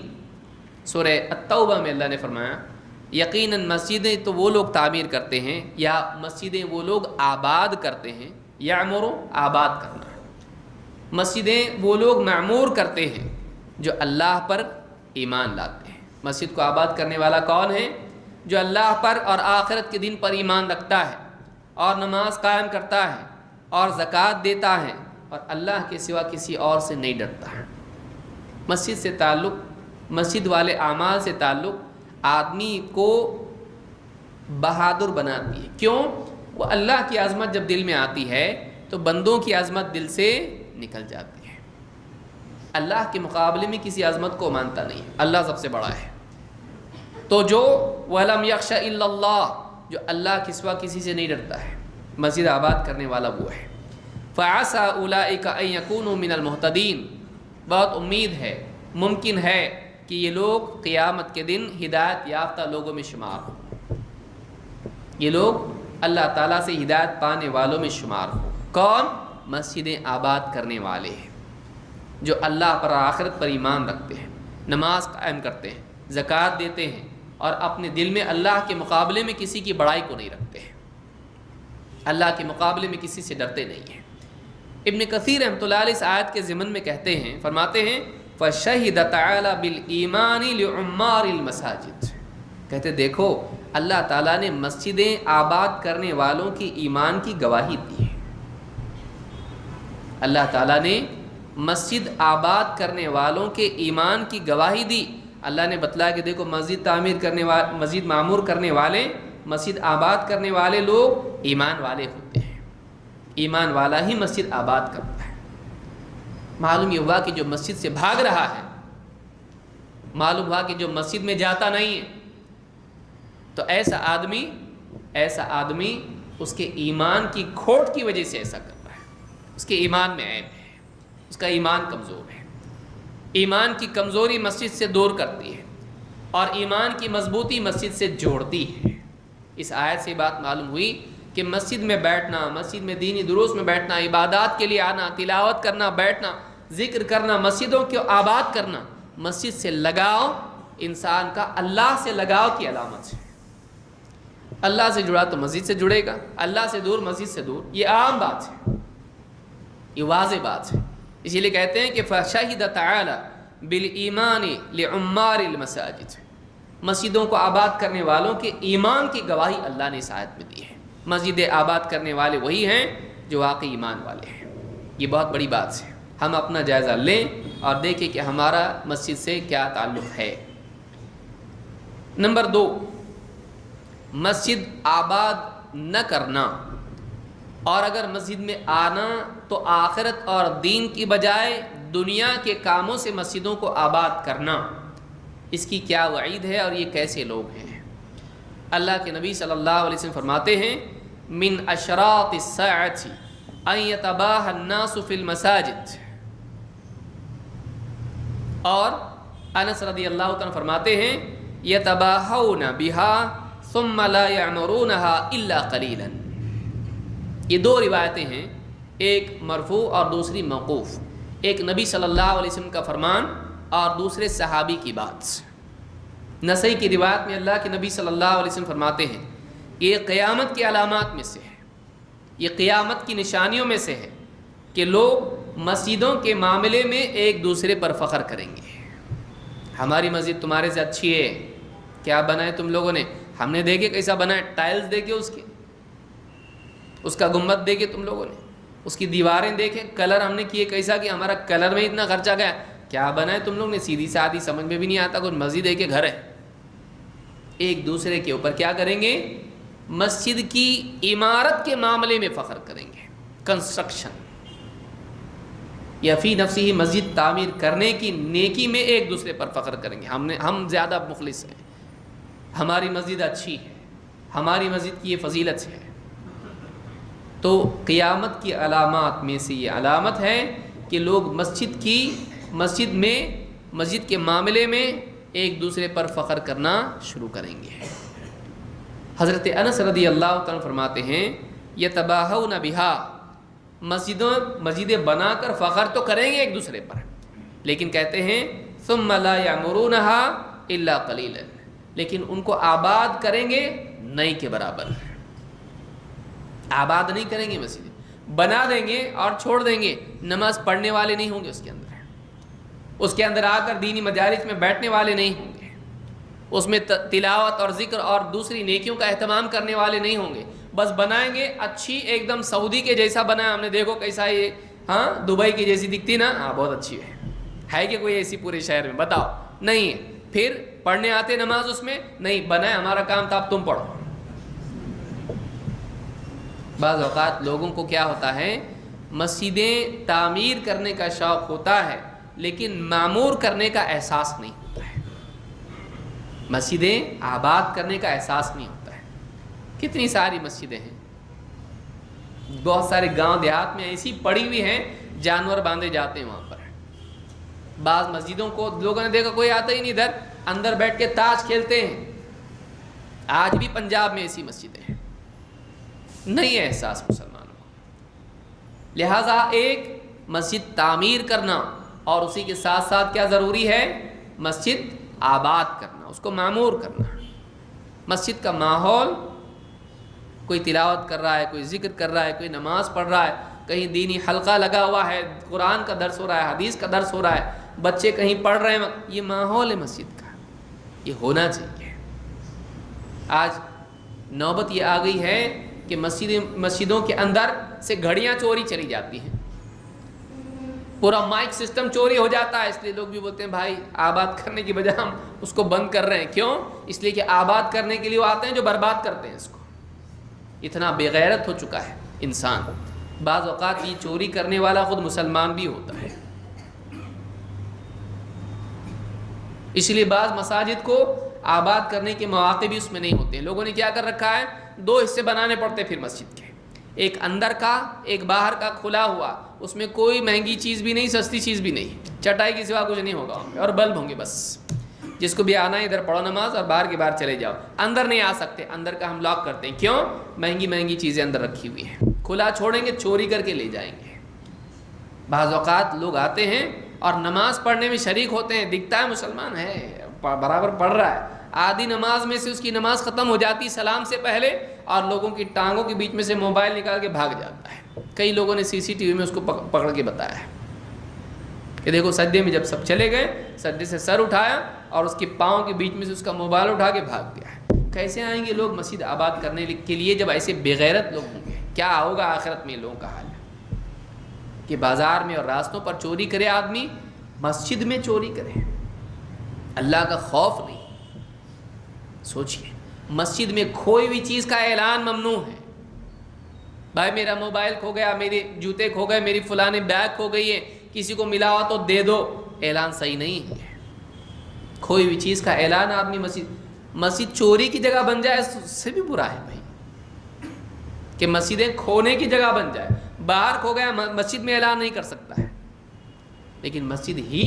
سورہ التوبہ میں اللہ نے فرمایا یقیناً مسجدیں تو وہ لوگ تعمیر کرتے ہیں یا مسجدیں وہ لوگ آباد کرتے ہیں، یعمرو آباد کرنا، مسجدیں وہ لوگ معمور کرتے ہیں جو اللہ پر ایمان لاتے ہیں۔ مسجد کو آباد کرنے والا کون ہے؟ جو اللہ پر اور آخرت کے دن پر ایمان رکھتا ہے اور نماز قائم کرتا ہے اور زکوٰۃ دیتا ہے اور اللہ کے سوا کسی اور سے نہیں ڈرتا ہے۔ مسجد سے تعلق، مسجد والے اعمال سے تعلق آدمی کو بہادر بناتی ہے۔ کیوں؟ وہ اللہ کی عظمت جب دل میں آتی ہے تو بندوں کی عظمت دل سے نکل جاتی ہے۔ اللہ کے مقابلے میں کسی عظمت کو مانتا نہیں ہے، اللہ سب سے بڑا ہے۔ تو جو وَلَمْ يَخْشَ إِلَّا اللَّهُ، جو اللہ کے سوا کسی سے نہیں ڈرتا ہے، مسجد آباد کرنے والا وہ ہے۔ فَعَسَىٰ أُولَٰئِكَ أَن يَكُونُوا مِنَ الْمُهْتَدِينَ، بہت امید ہے، ممکن ہے کہ یہ لوگ قیامت کے دن ہدایت یافتہ لوگوں میں شمار ہوں، یہ لوگ اللہ تعالیٰ سے ہدایت پانے والوں میں شمار ہوں۔ کون؟ مسجدیں آباد کرنے والے ہیں، جو اللہ پر آخرت پر ایمان رکھتے ہیں، نماز قائم کرتے ہیں، زکوٰۃ دیتے ہیں اور اپنے دل میں اللہ کے مقابلے میں کسی کی بڑائی کو نہیں رکھتے ہیں، اللہ کے مقابلے میں کسی سے ڈرتے نہیں ہیں۔ ابن کثیر رحمۃ اللہ علیہ اس آیت کے ضمن میں کہتے ہیں، فرماتے ہیں فَشَهِدَ تَعَالَى بِالْإِيمَانِ لِعُمَّارِ الْمَسَاجِدِ، کہتے دیکھو اللہ تعالیٰ نے مسجدیں آباد کرنے والوں کی ایمان کی گواہی دی ہے۔ اللہ تعالیٰ نے مسجد آباد کرنے والوں کے ایمان کی گواہی دی۔ اللہ نے بتلایا کہ دیکھو مسجد تعمیر کرنے والے، مسجد معمور کرنے والے، مسجد آباد کرنے والے لوگ ایمان والے ہوتے ہیں، ایمان والا ہی مسجد آباد کرتا ہے۔ معلوم یہ ہوا کہ جو مسجد سے بھاگ رہا ہے، معلوم ہوا کہ جو مسجد میں جاتا نہیں ہے، تو ایسا آدمی اس کے ایمان کی کھوٹ کی وجہ سے ایسا کر رہا ہے، اس کے ایمان میں عیب ہے، اس کا ایمان کمزور ہے۔ ایمان کی کمزوری مسجد سے دور کرتی ہے اور ایمان کی مضبوطی مسجد سے جوڑتی ہے۔ اس آیت سے بات معلوم ہوئی کہ مسجد میں بیٹھنا، مسجد میں دینی دروس میں بیٹھنا، عبادات کے لیے آنا، تلاوت کرنا، بیٹھنا، ذکر کرنا، مسجدوں کو آباد کرنا، مسجد سے لگاؤ انسان کا اللہ سے لگاؤ کی علامت ہے۔ اللہ سے جڑا تو مسجد سے جڑے گا، اللہ سے دور مسجد سے دور، یہ عام بات ہے، یہ واضح بات ہے۔ اسی لیے کہتے ہیں کہ فَشَهِدَ تَعَالَى بِالْإِيمَانِ لِعُمَّارِ الْمَسَاجِدِ، مسجدوں کو آباد کرنے والوں کے ایمان کی گواہی اللہ نے اس آیت میں دی ہے۔ مسجد آباد کرنے والے وہی ہیں جو واقعی ایمان والے ہیں۔ یہ بہت بڑی بات ہے، ہم اپنا جائزہ لیں اور دیکھیں کہ ہمارا مسجد سے کیا تعلق ہے۔ نمبر 2، مسجد آباد نہ کرنا، اور اگر مسجد میں آنا تو آخرت اور دین کی بجائے دنیا کے کاموں سے مسجدوں کو آباد کرنا، اس کی کیا وعید ہے اور یہ کیسے لوگ ہیں؟ اللہ کے نبی صلی اللہ علیہ وسلم فرماتے ہیں من اشراط الساعة ان يتباهى الناس في المساجد، اور انس رضی اللہ عنہ فرماتے ہیں يتباهون بها ثم لا يعمرونها الا قليلا۔ یہ دو روایتیں ہیں، ایک مرفوع اور دوسری موقوف، ایک نبی صلی اللہ علیہ وسلم کا فرمان اور دوسرے صحابی کی بات۔ نسائی کی روایت میں اللہ کے نبی صلی اللہ علیہ وسلم فرماتے ہیں یہ قیامت کی علامات میں سے ہے، یہ قیامت کی نشانیوں میں سے ہے کہ لوگ مسجدوں کے معاملے میں ایک دوسرے پر فخر کریں گے۔ ہماری مسجد تمہارے سے اچھی ہے، کیا بنائے تم لوگوں نے؟ ہم نے دیکھے کیسا بنائے، ٹائلز دیکھے اس کا گنبد دیکھے تم لوگوں نے، اس کی دیواریں دیکھیں، کلر ہم نے کیے کیسا کہ ہمارا کلر میں اتنا خرچہ گیا، کیا بنائے تم لوگ نے؟ سیدھی سادھی، سمجھ میں بھی نہیں آتا، کوئی مسجد ہے کہ گھر ہے۔ ایک دوسرے کے اوپر کیا کریں گے؟ مسجد کی عمارت کے معاملے میں فخر کریں گے، کنسٹرکشن یا فی نفسی ہی مسجد تعمیر کرنے کی نیکی میں ایک دوسرے پر فخر کریں گے، ہم زیادہ مخلص ہیں، ہماری مسجد اچھی ہے، ہماری مسجد کی یہ فضیلت ہے۔ تو قیامت کی علامات میں سے یہ علامت ہے کہ لوگ مسجد کے معاملے میں ایک دوسرے پر فخر کرنا شروع کریں گے۔ حضرت انس رضی اللہ عنہ فرماتے ہیں یتباہون بہا، مسجدیں بنا کر فخر تو کریں گے ایک دوسرے پر، لیکن کہتے ہیں ثم لا یعمرونها الا قلیلا، لیکن ان کو آباد کریں گے نئی کے برابر. آباد نہیں کریں گے مسجدیں, بنا دیں گے اور چھوڑ دیں گے, نماز پڑھنے والے نہیں ہوں گے اس کے اندر آ کر دینی مجالس میں بیٹھنے والے نہیں ہوں گے, اس میں تلاوت اور ذکر اور دوسری نیکیوں کا اہتمام کرنے والے نہیں ہوں گے. بس بنائیں گے اچھی ایک دم سعودی کے جیسا بنا, ہم نے دیکھو کیسا یہ, ہاں دبئی کی جیسی دکھتی نا, ہاں بہت اچھی ہے کہ کوئی ایسی پورے شہر میں بتاؤ, نہیں ہے. پھر پڑھنے آتے نماز اس میں نہیں, بنائے ہمارا کام تھا اب تم پڑھو. بعض اوقات لوگوں کو کیا ہوتا ہے, مسجدیں تعمیر کرنے کا شوق ہوتا ہے لیکن معمور کرنے کا احساس نہیں ہوتا ہے, مسجدیں آباد کرنے کا احساس نہیں ہوتا ہے. کتنی ساری مسجدیں ہیں, بہت سارے گاؤں دیہات میں ایسی پڑی ہوئی ہیں, جانور باندھے جاتے ہیں وہاں پر. بعض مسجدوں کو لوگوں نے دیکھا کوئی آتا ہی نہیں ادھر, اندر بیٹھ کے تاش کھیلتے ہیں. آج بھی پنجاب میں ایسی مسجدیں ہیں, نہیں ہے احساس مسلمانوں کو. لہٰذا ایک مسجد تعمیر کرنا اور اسی کے ساتھ ساتھ کیا ضروری ہے, مسجد آباد کرنا, اس کو معمور کرنا. مسجد کا ماحول, کوئی تلاوت کر رہا ہے, کوئی ذکر کر رہا ہے, کوئی نماز پڑھ رہا ہے, کہیں دینی حلقہ لگا ہوا ہے, قرآن کا درس ہو رہا ہے, حدیث کا درس ہو رہا ہے, بچے کہیں پڑھ رہے ہیں, یہ ماحول ہے مسجد کا, یہ ہونا چاہیے. آج نوبت یہ آ گئی ہے کہ مسجدوں کے اندر سے گھڑیاں چوری چلی جاتی ہیں, پورا مائک سسٹم چوری ہو جاتا ہے. اس لیے لوگ بھی بولتے ہیں بھائی آباد کرنے کی بجائے ہم اس کو بند کر رہے ہیں. کیوں؟ اس لیے کہ آباد کرنے کے لیے وہ آتے ہیں جو برباد کرتے ہیں اس کو. اتنا بے غیرت ہو چکا ہے انسان. بعض اوقات یہ چوری کرنے والا خود مسلمان بھی ہوتا ہے. اس لیے بعض مساجد کو آباد کرنے کے مواقع بھی اس میں نہیں ہوتے ہیں. لوگوں نے کیا کر رکھا ہے, 2 حصے بنانے پڑتے پھر مسجد کے, ایک اندر کا ایک باہر کا کھلا ہوا, اس میں کوئی مہنگی چیز بھی نہیں, سستی چیز بھی نہیں, چٹائی کے سوا کچھ نہیں ہوگا اور بلب ہوں گے بس. جس کو بھی آنا ہے ادھر پڑھو نماز اور باہر کے باہر چلے جاؤ. اندر نہیں آ سکتے, اندر کا ہم لاک کرتے ہیں. کیوں؟ مہنگی مہنگی چیزیں اندر رکھی ہوئی ہیں, کھلا چھوڑیں گے چوری کر کے لے جائیں گے. بعض اوقات لوگ آتے ہیں اور نماز پڑھنے میں شریک ہوتے ہیں, دکھتا ہے مسلمان ہے, برابر پڑھ رہا ہے, آدھی نماز میں سے اس کی نماز ختم ہو جاتی سلام سے پہلے, اور لوگوں کی ٹانگوں کے بیچ میں سے موبائل نکال کے بھاگ جاتا ہے. کئی لوگوں نے CCTV میں اس کو پکڑ کے بتایا ہے کہ دیکھو سجدے میں جب سب چلے گئے, سجدے سے سر اٹھایا اور اس کے پاؤں کے بیچ میں سے اس کا موبائل اٹھا کے بھاگ گیا ہے. کیسے آئیں گے لوگ مسجد آباد کرنے کے لیے جب ایسے بغیرت لوگ ہوں گے؟ کیا ہوگا آخرت میں لوگوں کا حال کہ بازار میں اور راستوں پر چوری کرے آدمی, مسجد میں چوری کرے. اللہ کا خوف نہیں. سوچئے مسجد میں کھوئی ہوئی چیز کا اعلان ممنوع ہے. بھائی میرا موبائل کھو گیا, میرے جوتے کھو گئے, میری فلاں بیگ کھو گئی ہے, کسی کو ملا ہوا تو دے دو, اعلان صحیح نہیں ہے. کھوئی ہوئی چیز کا اعلان آدمی مسجد چوری کی جگہ بن جائے, اس سے بھی برا ہے بھائی کہ مسجدیں کھونے کی جگہ بن جائے. باہر کھو گیا مسجد میں اعلان نہیں کر سکتا ہے, لیکن مسجد ہی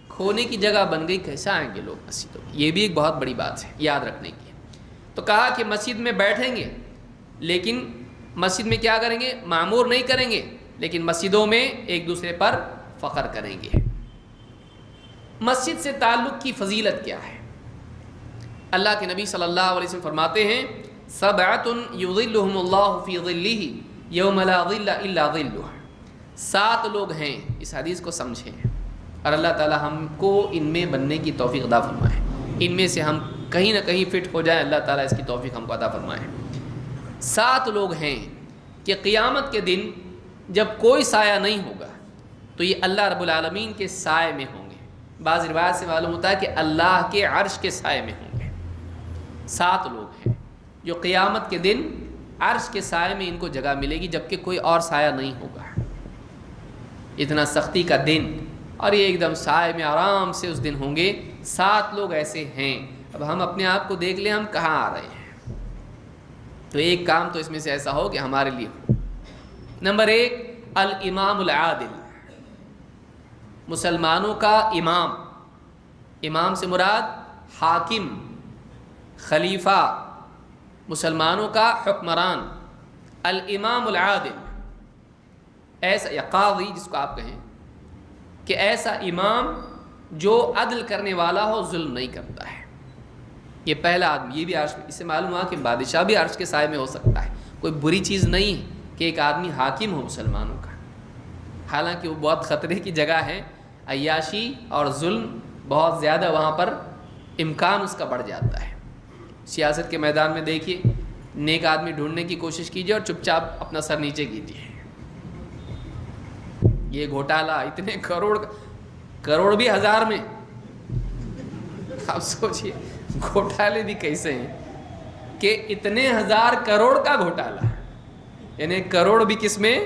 کھونے کی جگہ بن گئی, کیسا آئیں گے لوگ مسجدوں میں؟ یہ بھی ایک بہت بڑی بات ہے یاد رکھنے کی. تو کہا کہ مسجد میں بیٹھیں گے لیکن مسجد میں کیا کریں گے, معمور نہیں کریں گے, لیکن مسجدوں میں ایک دوسرے پر فخر کریں گے. مسجد سے تعلق کی فضیلت کیا ہے؟ اللہ کے نبی صلی اللہ علیہ وسلم فرماتے ہیں, سبعۃ یظلھم اللہ فی ظلہ یوم لا ظل الا ظلہ. 7 لوگ ہیں, اس حدیث کو سمجھیں اور اللہ تعالی ہم کو ان میں بننے کی توفیق عطا فرمائے. ان میں سے ہم کہیں نہ کہیں فٹ ہو جائیں, اللہ تعالیٰ اس کی توفیق ہم کو عطا فرمائے. 7 لوگ ہیں کہ قیامت کے دن جب کوئی سایہ نہیں ہوگا تو یہ اللہ رب العالمین کے سائے میں ہوں گے. بعض روایت سے معلوم ہوتا ہے کہ اللہ کے عرش کے سائے میں ہوں گے. 7 لوگ ہیں جو قیامت کے دن عرش کے سائے میں ان کو جگہ ملے گی, جبکہ کوئی اور سایہ نہیں ہوگا. اتنا سختی کا دن, اور یہ ایک دم سائے میں آرام سے اس دن ہوں گے. 7 لوگ ایسے ہیں. اب ہم اپنے آپ کو دیکھ لیں, ہم کہاں آ رہے ہیں. تو ایک کام تو اس میں سے ایسا ہو کہ ہمارے لیے ہو. نمبر 1, الامام العادل, مسلمانوں کا امام. امام سے مراد حاکم, خلیفہ, مسلمانوں کا حکمران. الامام العادل, ایسا, یا قاضی جس کو آپ کہیں, کہ ایسا امام جو عدل کرنے والا ہو, ظلم نہیں کرتا ہے. یہ پہلا آدمی، یہ بھی عرش میں، اس سے معلوم ہوا کہ بادشاہ بھی عرش کے سائے میں ہو سکتا ہے. کوئی بری چیز نہیں کہ ایک آدمی حاکم ہو مسلمانوں کا، حالانکہ وہ بہت خطرے کی جگہ ہے، عیاشی اور ظلم بہت زیادہ وہاں پر امکان اس کا بڑھ جاتا ہے. سیاست کے میدان میں دیکھیے، نیک آدمی ڈھونڈنے کی کوشش کیجیے اور چپ چاپ اپنا سر نیچے کیجیے. یہ گھوٹالہ اتنے کروڑ بھی ہزار میں، آپ سوچئے گھوٹالے بھی کیسے ہیں کہ اتنے ہزار کروڑ کا گھوٹالہ، یعنی کروڑ بھی کس میں؟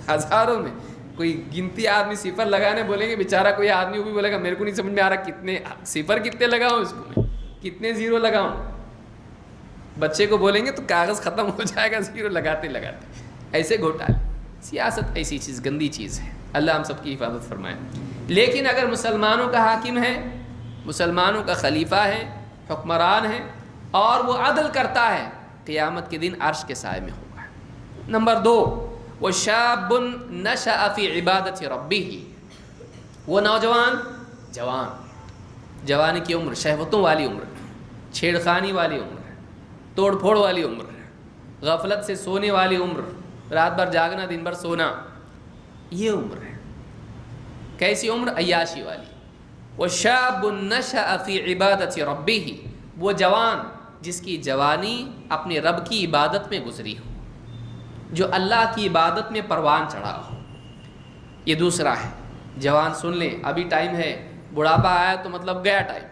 ہزاروں میں. کوئی گنتی آدمی صفر لگانے بولیں گے، بیچارہ کوئی آدمی وہ بھی بولے گا میرے کو نہیں سمجھ میں آ رہا کتنے صفر کتنے لگاؤں اس کو میں، کتنے زیرو لگاؤں. بچے کو بولیں گے تو کاغذ ختم ہو جائے گا زیرو لگاتے لگاتے. ایسے گھوٹالے. سیاست ایسی چیز، گندی چیز ہے. اللہ ہم سب کی حفاظت فرمائے. لیکن اگر مسلمانوں کا حاکم ہے، مسلمانوں کا خلیفہ ہے، حکمران ہے، اور وہ عدل کرتا ہے، قیامت کے دن عرش کے سائے میں ہوگا. نمبر 2، وَشَابٌ نَشَأَ فِي عِبَادَةِ رَبِّهِ، وہ نوجوان، جوانی کی عمر، شہوتوں والی عمر، چھیڑ خانی والی عمر، توڑ پھوڑ والی عمر، غفلت سے سونے والی عمر، رات بھر جاگنا دن بھر سونا، یہ عمر ہے. کیسی عمر؟ عیاشی والی. وَشَابٌ نَشَأَ فِي عِبَادَةِ رَبِّهِ، وہ جوان جس کی جوانی اپنے رب کی عبادت میں گزری ہو، جو اللہ کی عبادت میں پروان چڑھا ہو. یہ دوسرا ہے. جوان سن لیں، ابھی ٹائم ہے، بڑھاپا آیا تو مطلب گیا ٹائم.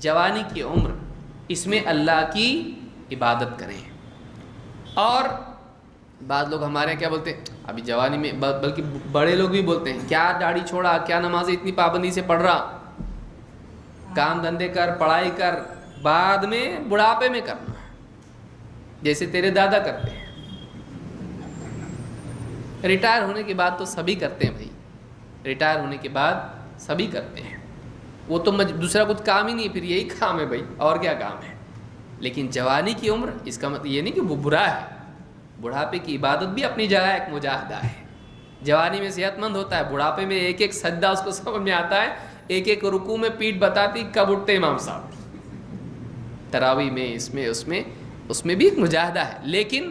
جوانی کی عمر، اس میں اللہ کی عبادت کریں. اور بعض لوگ ہمارے یہاں کیا بولتے ہیں، ابھی جوانی میں، بلکہ بڑے لوگ بھی بولتے ہیں کیا داڑھی چھوڑا، کیا نمازیں اتنی پابندی سے پڑھ رہا، کام دھندے کر، پڑھائی کر، بعد میں بڑھاپے میں کرنا جیسے تیرے دادا کرتے ہیں. ریٹائر ہونے کے بعد تو سبھی کرتے ہیں بھائی، ریٹائر ہونے کے بعد سبھی کرتے ہیں. وہ تو دوسرا کچھ کام ہی نہیں، پھر یہی کام ہے بھائی، اور کیا کام ہے. لیکن جوانی کی عمر، اس کا مطلب یہ نہیں کہ وہ برا ہے. بڑھاپے کی عبادت بھی اپنی جگہ ایک مجاہدہ ہے. جوانی میں صحت مند ہوتا ہے، بڑھاپے میں ایک ایک سجدہ اس کو سمجھ میں آتا ہے، ایک ایک رکوع میں پیٹھ بتاتی کب اٹھتے امام صاحب. تراویح میں، اس میں بھی ایک مجاہدہ ہے، لیکن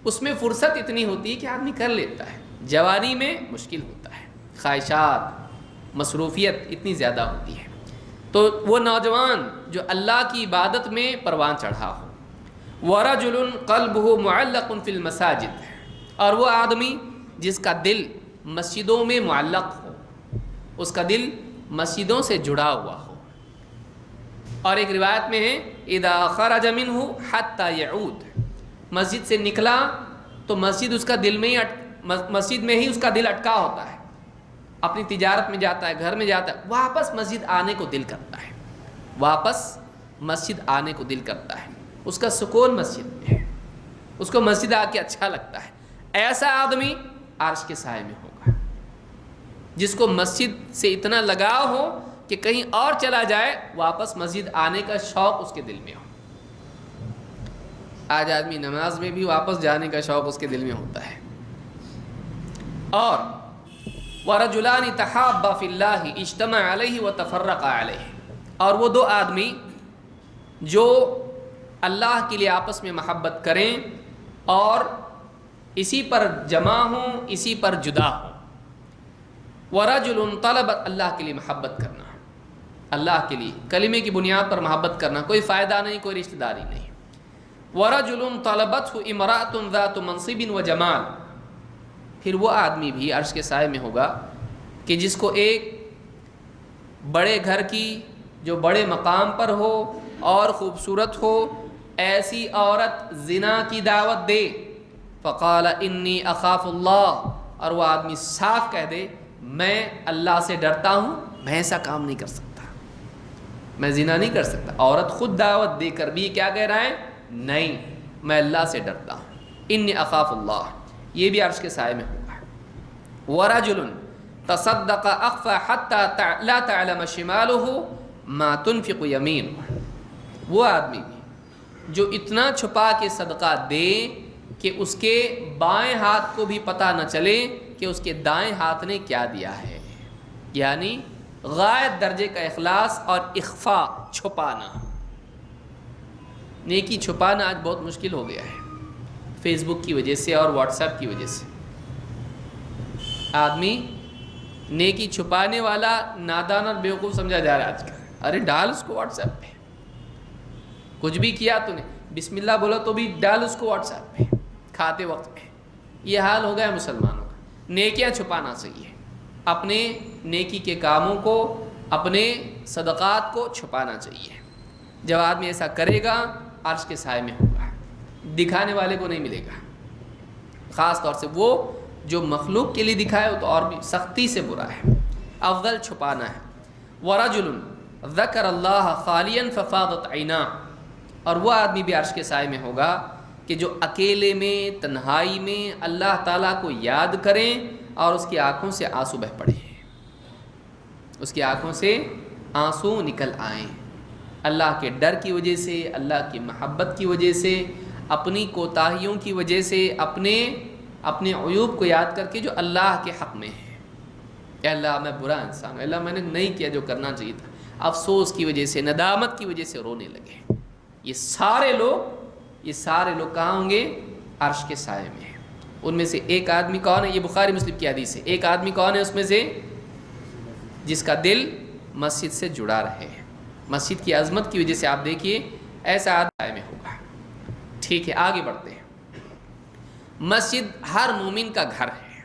اس میں فرصت اتنی ہوتی ہے کہ آدمی کر لیتا ہے. جوانی میں مشکل ہوتا ہے، خواہشات، مصروفیت اتنی زیادہ ہوتی ہے. تو وہ نوجوان جو اللہ کی عبادت میں پروان چڑھا ہو. وَرَجُلٌ قَلْبُهُ مُعَلَّقٌ فِي الْمَسَاجِدِ، اور وہ آدمی جس کا دل مسجدوں میں معلق ہو، اس کا دل مسجدوں سے جڑا ہوا ہو. اور ایک روایت میں ہے اِذَا خَرَجَ مِنْهُ حَتَّى يَعُودَ، مسجد سے نکلا تو مسجد اس کا دل میں ہی مسجد میں ہی اس کا دل اٹکا ہوتا ہے. اپنی تجارت میں جاتا ہے، گھر میں جاتا ہے، واپس مسجد آنے کو دل کرتا ہے، واپس مسجد آنے کو دل کرتا ہے. اس کا سکون مسجد میں ہے، اس کو مسجد آ کے اچھا لگتا ہے. ایسا آدمی عرش کے سائے میں ہوگا، جس کو مسجد سے اتنا لگاؤ ہو کہ کہیں اور چلا جائے واپس مسجد آنے کا شوق اس کے دل میں ہو. آج آدمی نماز میں بھی واپس جانے کا شوق اس کے دل میں ہوتا ہے. اور وَرَجُلَانِ تَحَابَّا فِي اللَّهِ اجْتَمَعَ عَلَيْهِ وَتَفَرَّقَ عَلَيْهِ، اور وہ دو آدمی جو اللہ کے لیے آپس میں محبت کریں اور اسی پر جمع ہوں، اسی پر جدا ہوں. وَرَجُلٌ طَلَبَ، اللہ کے لیے محبت کرنا، اللہ کے لیے کلمے کی بنیاد پر محبت کرنا، کوئی فائدہ نہیں، کوئی رشتہ داری نہیں. وَرَجُلٌ طَلَبَتْهُ امْرَأَةٌ ذَاتُ مَنْصِبٍ وَجَمَالٍ، پھر وہ آدمی بھی عرش کے سائے میں ہوگا کہ جس کو ایک بڑے گھر کی، جو بڑے مقام پر ہو اور خوبصورت ہو، ایسی عورت زنا کی دعوت دے. فقال انی اخاف اللہ، اور وہ آدمی صاف کہہ دے میں اللہ سے ڈرتا ہوں، میں ایسا کام نہیں کر سکتا، میں زنا نہیں کر سکتا. عورت خود دعوت دے کر بھی کیا کہہ رہا ہے؟ نہیں، میں اللہ سے ڈرتا ہوں، انی اخاف اللہ. یہ بھی عرش کے سائے میں ہوگا. وَرَجُلٌ تَصَدَّقَ أَخْفَى حَتَّى لَا تَعْلَمَ شِمَالُهُ مَا تُنْفِقُ يَمِينُهُ، وہ آدمی بھی جو اتنا چھپا کے صدقہ دے کہ اس کے بائیں ہاتھ کو بھی پتہ نہ چلے کہ اس کے دائیں ہاتھ نے کیا دیا ہے. یعنی غائب درجے کا اخلاص اور اخفا، چھپانا. نیکی چھپانا آج بہت مشکل ہو گیا ہے، فیس بک کی وجہ سے اور واٹس ایپ کی وجہ سے۔ آدمی نیکی چھپانے والا نادان اور بیوقوف سمجھا جا رہا ہے آج کل۔ ارے ڈال اس کو واٹس ایپ پہ، کچھ بھی کیا تو نہیں، بسم اللہ بولا تو بھی ڈال اس کو واٹس ایپ پہ کھاتے وقت پہ۔ یہ حال ہو گیا مسلمانوں کا۔ نیکیاں چھپانا چاہیے، اپنے نیکی کے کاموں کو، اپنے صدقات کو چھپانا چاہیے۔ جب آدمی ایسا کرے گا عرش کے سائے میں ہوگا، دکھانے والے کو نہیں ملے گا، خاص طور سے وہ جو مخلوق کے لیے دکھائے وہ تو اور بھی سختی سے برا ہے۔ افضل چھپانا ہے۔ وَرَجُلٌ ذَكَرَ اللَّهَ خَالِيًا فَفَاضَتْ عَيْنَاهُ، اور وہ آدمی بھی عرش کے سائے میں ہوگا کہ جو اکیلے میں، تنہائی میں اللہ تعالیٰ کو یاد کریں اور اس کی آنکھوں سے آنسو بہہ پڑیں، اس کی آنکھوں سے آنسو نکل آئیں، اللہ کے ڈر کی وجہ سے، اللہ کی محبت کی وجہ سے، اپنی کوتاہیوں کی وجہ سے، اپنے عیوب کو یاد کر کے جو اللہ کے حق میں ہے۔ اے اللہ میں برا انسان ہوں، اللہ میں نے نہیں کیا جو کرنا چاہیے تھا، افسوس کی وجہ سے، ندامت کی وجہ سے رونے لگے۔ یہ سارے لوگ کہاں ہوں گے؟ عرش کے سائے میں۔ ان میں سے ایک آدمی کون ہے؟ یہ بخاری مسلم کی حدیث ہے۔ ایک آدمی کون ہے اس میں سے؟ جس کا دل مسجد سے جڑا رہے، مسجد کی عظمت کی وجہ سے۔ آپ دیکھیے ایسا آدمی میں ہوگا۔ ٹھیک ہے، آگے بڑھتے ہیں۔ مسجد ہر مومن کا گھر ہے۔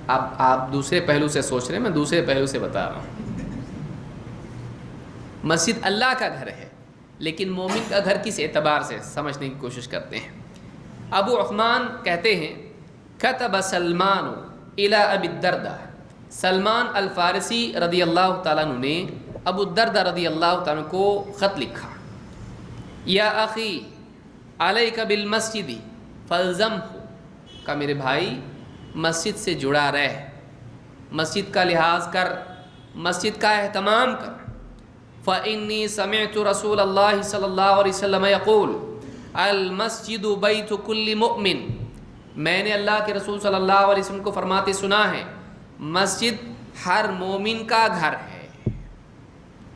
اب آپ دوسرے پہلو سے سوچ رہے ہیں، میں دوسرے پہلو سے بتا رہا ہوں۔ مسجد اللہ کا گھر ہے، لیکن مومن کا گھر کس اعتبار سے سمجھنے کی کوشش کرتے ہیں۔ ابو عثمان کہتے ہیں کتب سلمان الی ابی الدرداء، سلمان الفارسی رضی اللہ تعالیٰ عنہ نے ابو الدرداء رضی اللہ تعالیٰ عنہ کو خط لکھا، یا اخی علیک بالمسجد فالزمہ، کہ میرے بھائی مسجد سے جڑا رہ، مسجد کا لحاظ کر، مسجد کا اہتمام کر۔ فإنی سمعت رسول اللہ صلی اللہ علیہ وسلم یقول المسجد بیت کل مؤمن، میں نے اللہ کے رسول صلی اللہ علیہ وسلم کو فرماتے سنا ہے مسجد ہر مومن کا گھر ہے،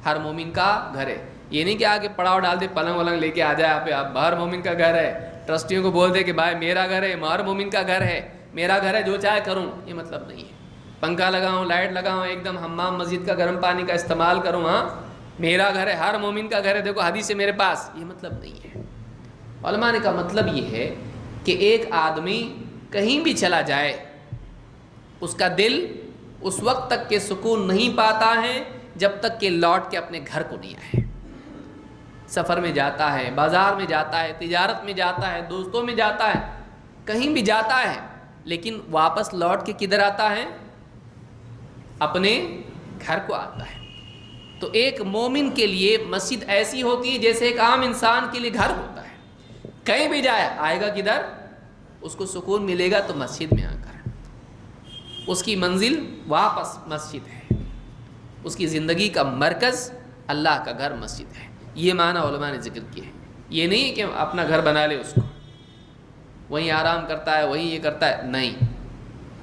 ہر مومن کا گھر ہے۔ یہ نہیں کہ آگے پڑاؤ ڈال دے، پلنگ ولنگ لے کے آ جائے آپ آپ ہر مومن کا گھر ہے، ٹرسٹیوں کو بول دے کہ بھائی میرا گھر ہے، ہر مومن کا گھر ہے، میرا گھر ہے جو چاہے کروں، یہ مطلب نہیں ہے۔ پنکھا لگاؤں، لائٹ لگاؤں، ایک دم حمام مسجد کا گرم پانی کا استعمال کروں، ہاں میرا گھر ہے، ہر مومن کا گھر ہے، دیکھو حدیث ہے میرے پاس، یہ مطلب نہیں ہے۔ علماء نے کہا مطلب یہ ہے کہ ایک آدمی کہیں بھی چلا جائے اس کا دل اس وقت تک کے سکون نہیں پاتا ہے جب تک کہ لوٹ کے اپنے گھر کو نہیں آئے۔ سفر میں جاتا ہے، بازار میں جاتا ہے، تجارت میں جاتا ہے، دوستوں میں جاتا ہے، کہیں بھی جاتا ہے، لیکن واپس لوٹ کے کدھر آتا ہے؟ اپنے گھر کو آتا ہے۔ تو ایک مومن کے لیے مسجد ایسی ہوتی ہے جیسے ایک عام انسان کے لیے گھر ہوتا ہے، کہیں بھی جائے آئے گا کدھر؟ اس کو سکون ملے گا تو مسجد میں آ کر، اس کی منزل واپس مسجد ہے، اس کی زندگی کا مرکز اللہ کا گھر مسجد ہے۔ یہ معنی علماء نے ذکر کیا ہے۔ یہ نہیں کہ اپنا گھر بنا لے اس کو، وہیں آرام کرتا ہے، وہیں یہ کرتا ہے، نہیں۔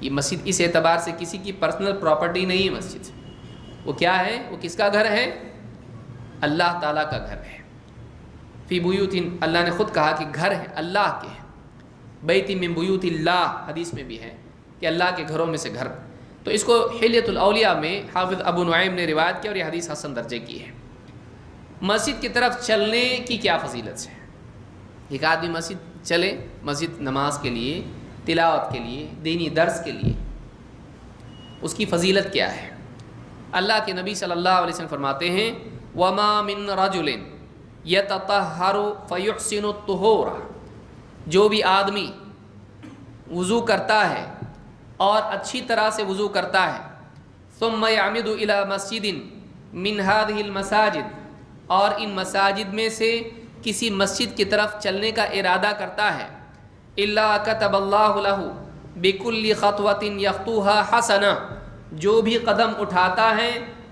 یہ مسجد اس اعتبار سے کسی کی پرسنل پراپرٹی نہیں ہے۔ مسجد وہ کیا ہے؟ وہ کس کا گھر ہے؟ اللہ تعالیٰ کا گھر ہے۔ فی بیوت، اللہ نے خود کہا کہ گھر ہے اللہ کے، بیت من بیوت اللہ حدیث میں بھی ہے کہ اللہ کے گھروں میں سے گھر۔ تو اس کو حلیۃ الاولیاء میں حافظ ابو نعیم نے روایت کیا اور یہ حدیث حسن درجے کی ہے۔ مسجد کی طرف چلنے کی کیا فضیلت ہے؟ ایک آدمی مسجد چلے، مسجد نماز کے لیے، تلاوت کے لیے، دینی درس کے لیے، اس کی فضیلت کیا ہے؟ اللہ کے نبی صلی اللہ علیہ وسلم فرماتے ہیں وَمَا مِن رَجُلٍ يَتَطَهَّرُ فَيُحْسِنُ الطُّهُورَ، جو بھی آدمی وضو کرتا ہے اور اچھی طرح سے وضو کرتا ہے، ثُمَّ يَعْمِدُ إِلَى مَسْجِدٍ مِّنْ هَذِهِ الْمَسَاجِدِ، اور ان مساجد میں سے کسی مسجد کی طرف چلنے کا ارادہ کرتا ہے، إِلَّا كَتَبَ اللَّهُ لَهُ بِكُلِّ خَطْوَةٍ يَخْطُوهَا حَسَنَةً، جو بھی قدم اٹھاتا ہے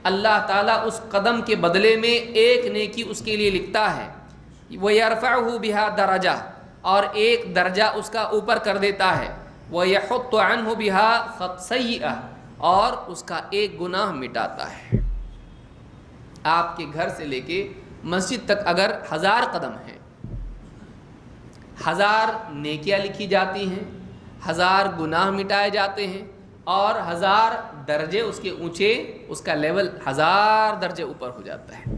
اللہ تعالیٰ اس قدم کے بدلے میں ایک نیکی اس کے لیے لکھتا ہے، وَيَرْفَعُهُ بِهَا دَرَجَةً، اور ایک درجہ اس کا اوپر کر دیتا ہے، وَيَحُطُّ عَنْهُ بِهَا سَيِّئَةً، اور اس کا ایک گناہ مٹاتا ہے۔ آپ کے گھر سے لے کے مسجد تک اگر 1000 قدم ہیں، 1000 نیکیاں لکھی جاتی ہیں، 1000 گناہ مٹائے جاتے ہیں، اور 1000 درجے اس کے اونچے، اس کا لیول 1000 درجے اوپر ہو جاتا ہے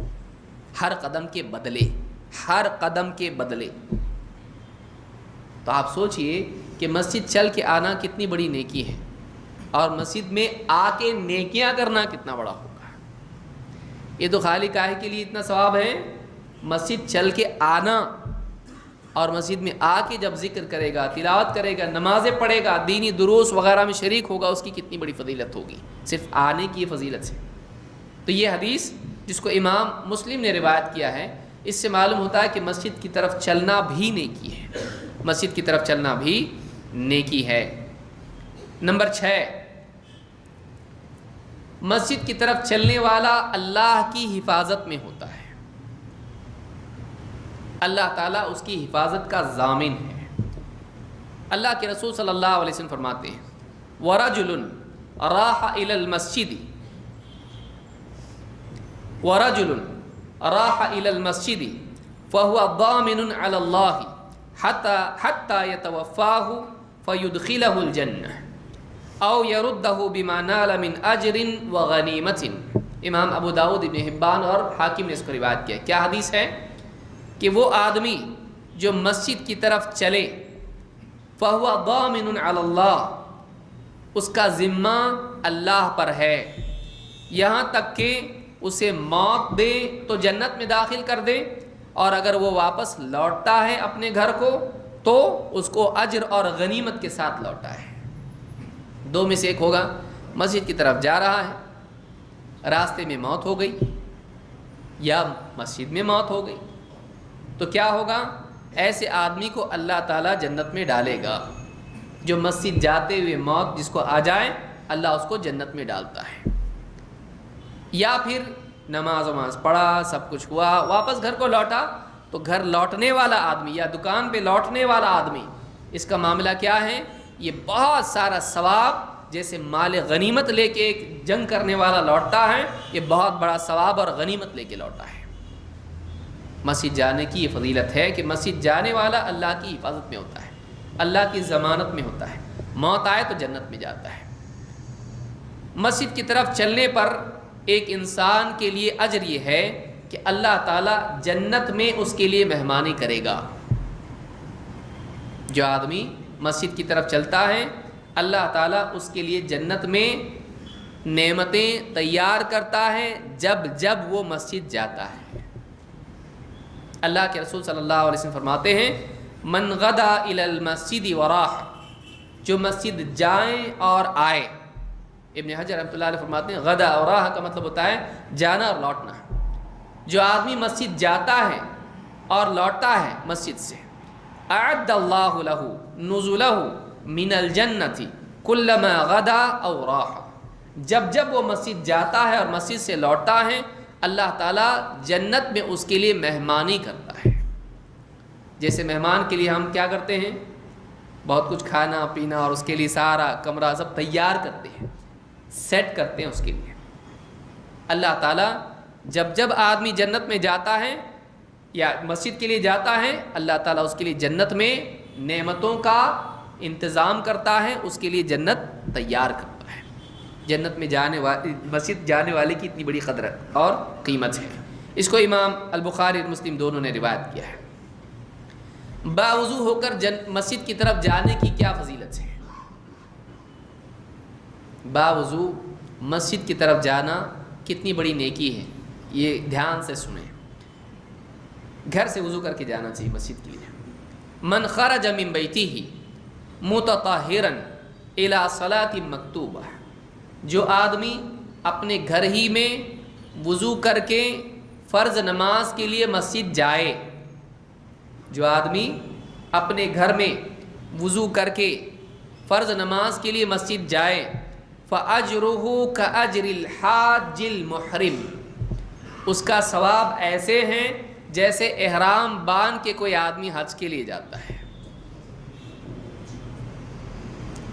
ہر قدم کے بدلے، ہر قدم کے بدلے۔ تو آپ سوچئے کہ مسجد چل کے آنا کتنی بڑی نیکی ہے، اور مسجد میں آ کے نیکیاں کرنا کتنا بڑا ہوگا۔ یہ تو خالی کاہے کے لیے اتنا ثواب ہے؟ مسجد چل کے آنا، اور مسجد میں آ کے جب ذکر کرے گا، تلاوت کرے گا، نمازیں پڑھے گا، دینی دروس وغیرہ میں شریک ہوگا، اس کی کتنی بڑی فضیلت ہوگی صرف آنے کی فضیلت سے۔ تو یہ حدیث جس کو امام مسلم نے روایت کیا ہے، اس سے معلوم ہوتا ہے کہ مسجد کی طرف چلنا بھی نیکی ہے، مسجد کی طرف چلنا بھی نیکی ہے۔ نمبر 6، مسجد کی طرف چلنے والا اللہ کی حفاظت میں ہوتا ہے، اللہ تعالیٰ اس کی حفاظت کا ضامن ہے۔ اللہ کے رسول صلی اللہ علیہ وسلم فرماتے ہیں وَرَجُلٌ رَاحَ إِلَى الْمَسْجِدِ وَرَجُلٌ رَاحَ إِلَى الْمَسْجِدِ فَهُوَ ضَامِنٌ عَلَى اللَّهِ حَتَّى يَتَوَفَّاهُ فَيُدْخِلَهُ الْجَنَّةَ أَوْ يَرُدَّهُ بِمَا نَالَ مِنْ أَجْرٍ وَغَنِیمَةٍ۔ امام ابو داؤد، ابن حبان اور حاکم نے اس کو روایت کیا۔ کیا حدیث ہے؟ کہ وہ آدمی جو مسجد کی طرف چلے، فَهُوَ ضَامِنٌ عَلَى اللَّهِ، اس کا ذمہ اللہ پر ہے، یہاں تک کہ اسے موت دے تو جنت میں داخل کر دے، اور اگر وہ واپس لوٹتا ہے اپنے گھر کو تو اس کو اجر اور غنیمت کے ساتھ لوٹا ہے۔ دو میں سے ایک ہوگا، مسجد کی طرف جا رہا ہے، راستے میں موت ہو گئی یا مسجد میں موت ہو گئی، تو کیا ہوگا؟ ایسے آدمی کو اللہ تعالیٰ جنت میں ڈالے گا۔ جو مسجد جاتے ہوئے موت جس کو آ جائے، اللہ اس کو جنت میں ڈالتا ہے۔ یا پھر نماز پڑھا، سب کچھ ہوا، واپس گھر کو لوٹا، تو گھر لوٹنے والا آدمی یا دکان پہ لوٹنے والا آدمی، اس کا معاملہ کیا ہے؟ یہ بہت سارا ثواب، جیسے مال غنیمت لے کے ایک جنگ کرنے والا لوٹتا ہے، یہ بہت بڑا ثواب اور غنیمت لے کے لوٹا ہے۔ مسجد جانے کی یہ فضیلت ہے کہ مسجد جانے والا اللہ کی حفاظت میں ہوتا ہے، اللہ کی ضمانت میں ہوتا ہے، موت آئے تو جنت میں جاتا ہے۔ مسجد کی طرف چلنے پر ایک انسان کے لیے اجر یہ ہے کہ اللہ تعالیٰ جنت میں اس کے لیے مہمانی کرے گا۔ جو آدمی مسجد کی طرف چلتا ہے، اللہ تعالیٰ اس کے لیے جنت میں نعمتیں تیار کرتا ہے جب جب وہ مسجد جاتا ہے۔ اللہ کے رسول صلی اللہ علیہ وسلم فرماتے ہیں من غدا الی المسجد وراح، جو مسجد جائیں اور آئے۔ ابن حجر رحمۃ اللہ علیہ فرماتے ہیں غدا اور راح کا مطلب ہوتا ہے جانا اور لوٹنا۔ جو آدمی مسجد جاتا ہے اور لوٹتا ہے مسجد سے، اعد اللہ لہ نزلہ من الجنۃ کلما غدا او راح، جب جب وہ مسجد جاتا ہے اور مسجد سے لوٹتا ہے، اللہ تعالیٰ جنت میں اس کے لیے مہمانی کرتا ہے۔ جیسے مہمان کے لیے ہم کیا کرتے ہیں؟ بہت کچھ کھانا پینا اور اس کے لیے سارا کمرہ سب تیار کرتے ہیں، سیٹ کرتے ہیں اس کے لیے۔ اللہ تعالیٰ جب جب آدمی جنت میں جاتا ہے یا مسجد کے لیے جاتا ہے، اللہ تعالیٰ اس کے لیے جنت میں نعمتوں کا انتظام کرتا ہے، اس کے لیے جنت تیار کرتا ہے۔ جنت میں مسجد جانے والے کی اتنی بڑی قدر اور قیمت ہے۔ اس کو امام البخاری اور مسلم دونوں نے روایت کیا ہے۔ باوضو ہو کر مسجد کی طرف جانے کی کیا فضیلت ہے؟ باوضو مسجد کی طرف جانا کتنی بڑی نیکی ہے، یہ دھیان سے سنیں۔ گھر سے وضو کر کے جانا چاہیے مسجد کے لیے۔ من خرج من بیتہ متطہرا الی صلاۃ مکتوبہ، جو آدمی اپنے گھر ہی میں وضو کر کے فرض نماز کے لیے مسجد جائے، جو آدمی اپنے گھر میں وضو کر کے فرض نماز کے لیے مسجد جائے، فَأَجْرُهُ كَأَجْرِ الْحَاجِّ الْمُحْرِمِ، اس کا ثواب ایسے ہیں جیسے احرام باندھ کے کوئی آدمی حج کے لیے جاتا ہے۔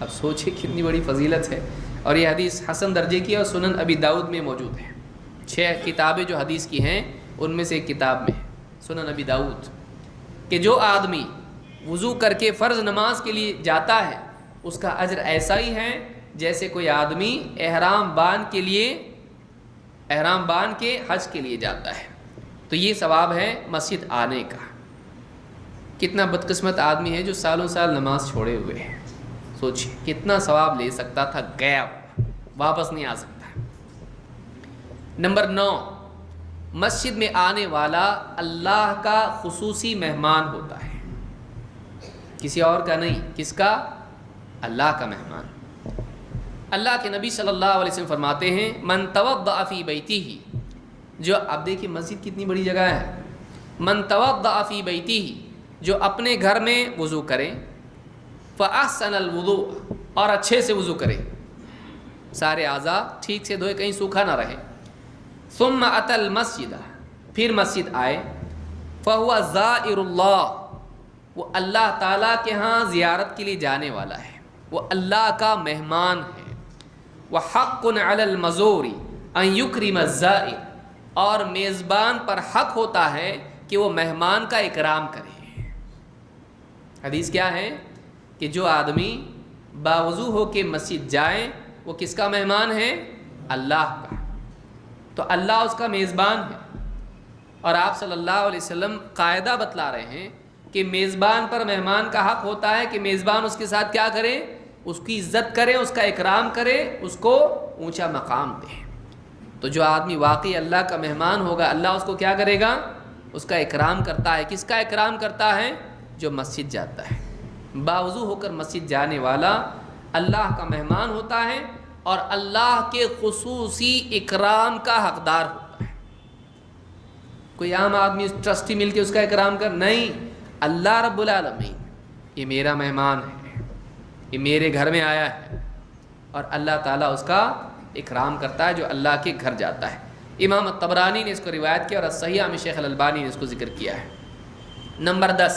اب سوچیں کتنی بڑی فضیلت ہے، اور یہ حدیث حسن درجے کی اور سنن ابی داؤد میں موجود ہے۔ 6 کتابیں جو حدیث کی ہیں ان میں سے ایک کتاب میں سنن نبی داؤد کہ جو آدمی وضو کر کے فرض نماز کے لیے جاتا ہے اس کا اجر ایسا ہی ہے جیسے کوئی آدمی احرام باندھ کے حج کے لیے جاتا ہے. تو یہ ثواب ہے مسجد آنے کا. کتنا بدقسمت آدمی ہے جو سالوں سال نماز چھوڑے ہوئے ہیں. سوچیے کتنا ثواب لے سکتا تھا، گیا واپس نہیں آ سکتا. نمبر 9، مسجد میں آنے والا اللہ کا خصوصی مہمان ہوتا ہے، کسی اور کا نہیں. کس کا؟ اللہ کا مہمان. اللہ کے نبی صلی اللہ علیہ وسلم فرماتے ہیں من توضأ فی بیتہ، جو اب دیکھیے مسجد کتنی بڑی جگہ ہے. من توضأ فی بیتہ، جو اپنے گھر میں وضو کرے، فاحسن الوضوء، اور اچھے سے وضو کرے، سارے اعضاء ٹھیک سے دھوئے کہیں سوکھا نہ رہے. ثم اتى المسجد، پھر مسجد آئے، فهو زائر اللہ، وہ اللہ تعالیٰ کے ہاں زیارت کے لیے جانے والا ہے، وہ اللہ کا مہمان ہے. وحق علی المزور ان یکرم الزائر، اور میزبان پر حق ہوتا ہے کہ وہ مہمان کا اکرام کرے. حدیث کیا ہے کہ جو آدمی باوضو ہو کے مسجد جائے وہ کس کا مہمان ہے؟ اللہ کا. تو اللہ اس کا میزبان ہے. اور آپ صلی اللہ علیہ وسلم قاعدہ بتلا رہے ہیں کہ میزبان پر مہمان کا حق ہوتا ہے کہ میزبان اس کے ساتھ کیا کرے؟ اس کی عزت کرے، اس کا اکرام کرے، اس کو اونچا مقام دے. تو جو آدمی واقعی اللہ کا مہمان ہوگا اللہ اس کو کیا کرے گا؟ اس کا اکرام کرتا ہے. کس کا اکرام کرتا ہے؟ جو مسجد جاتا ہے. باوضو ہو کر مسجد جانے والا اللہ کا مہمان ہوتا ہے اور اللہ کے خصوصی اکرام کا حقدار ہوتا ہے. کوئی عام آدمی ٹرسٹی مل کے اس کا اکرام کر، نہیں. اللہ رب العالمین یہ میرا مہمان ہے، یہ میرے گھر میں آیا ہے، اور اللہ تعالیٰ اس کا اکرام کرتا ہے جو اللہ کے گھر جاتا ہے. امام الطبرانی نے اس کو روایت کیا اور الصحیحہ میں شیخ الالبانی نے اس کو ذکر کیا ہے. نمبر 10،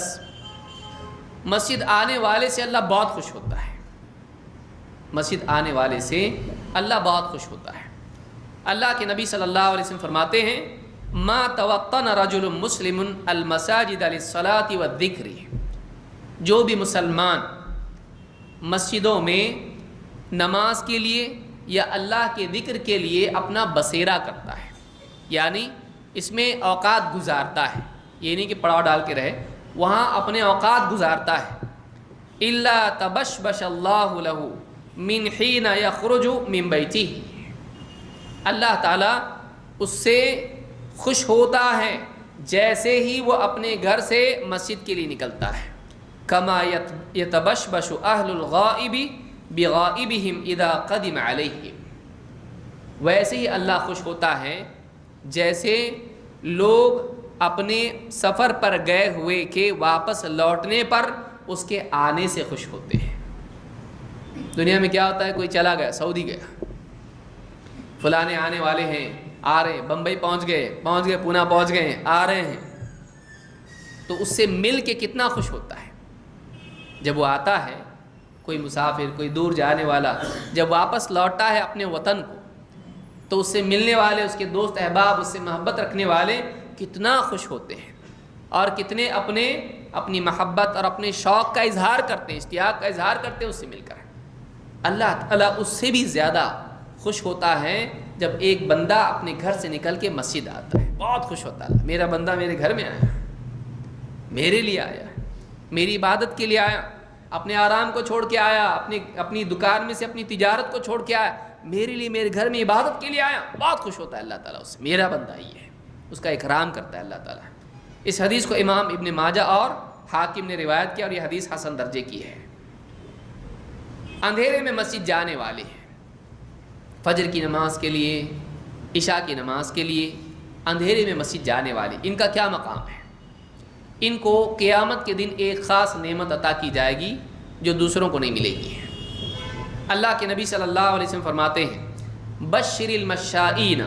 مسجد آنے والے سے اللہ بہت خوش ہوتا ہے. مسجد آنے والے سے اللہ بہت خوش ہوتا ہے. اللہ کے نبی صلی اللہ علیہ وسلم فرماتے ہیں ما توطن رجل مسلم المساجد للصلاة والذکر، جو بھی مسلمان مسجدوں میں نماز کے لیے یا اللہ کے ذکر کے لیے اپنا بسیرا کرتا ہے، یعنی اس میں اوقات گزارتا ہے، یہ نہیں کہ پڑاؤ ڈال کے رہے، وہاں اپنے اوقات گزارتا ہے. الا تبشبش اللہ لہ من حین یخرج من بیتہ، اللہ تعالیٰ اس سے خوش ہوتا ہے جیسے ہی وہ اپنے گھر سے مسجد کے لیے نکلتا ہے. کما یتبشبش اہل الغائب بغائبہم اذا قدم علیہم، ویسے ہی اللہ خوش ہوتا ہے جیسے لوگ اپنے سفر پر گئے ہوئے کے واپس لوٹنے پر اس کے آنے سے خوش ہوتے ہیں. دنیا میں کیا ہوتا ہے، کوئی چلا گیا، سعودی گیا، فلانے آنے والے ہیں، آ رہے ہیں، بمبئی پہنچ گئے، پونا پہنچ گئے، آ رہے ہیں، تو اس سے مل کے کتنا خوش ہوتا ہے. جب وہ آتا ہے، کوئی مسافر، کوئی دور جانے والا جب واپس لوٹتا ہے اپنے وطن کو، تو اس سے ملنے والے، اس کے دوست احباب، اس سے محبت رکھنے والے کتنا خوش ہوتے ہیں اور کتنے اپنی محبت اور اپنے شوق کا اظہار کرتے ہیں، اشتیاق کا اظہار کرتے ہیں اس سے مل کر. اللہ تعالیٰ اس سے بھی زیادہ خوش ہوتا ہے جب ایک بندہ اپنے گھر سے نکل کے مسجد آتا ہے. بہت خوش ہوتا ہے، میرا بندہ میرے گھر میں آیا، میرے لیے آیا، میری عبادت کے لیے آیا، اپنے آرام کو چھوڑ کے آیا، اپنی دکان میں سے اپنی تجارت کو چھوڑ کے آیا، میرے لیے میرے گھر میں عبادت کے لیے آیا. بہت خوش ہوتا ہے اللہ تعالیٰ اس سے، میرا بندہ ہی ہے، اس کا اکرام کرتا ہے اللہ تعالیٰ. اس حدیث کو امام ابن ماجہ اور حاکم نے روایت کیا اور یہ حدیث حسن درجے کی ہے. اندھیرے میں مسجد جانے والے ہیں، فجر کی نماز کے لیے، عشاء کی نماز کے لیے اندھیرے میں مسجد جانے والے، ان کا کیا مقام ہے؟ ان کو قیامت کے دن ایک خاص نعمت عطا کی جائے گی جو دوسروں کو نہیں ملے گی. اللہ کے نبی صلی اللہ علیہ وسلم فرماتے ہیں بشر المشائین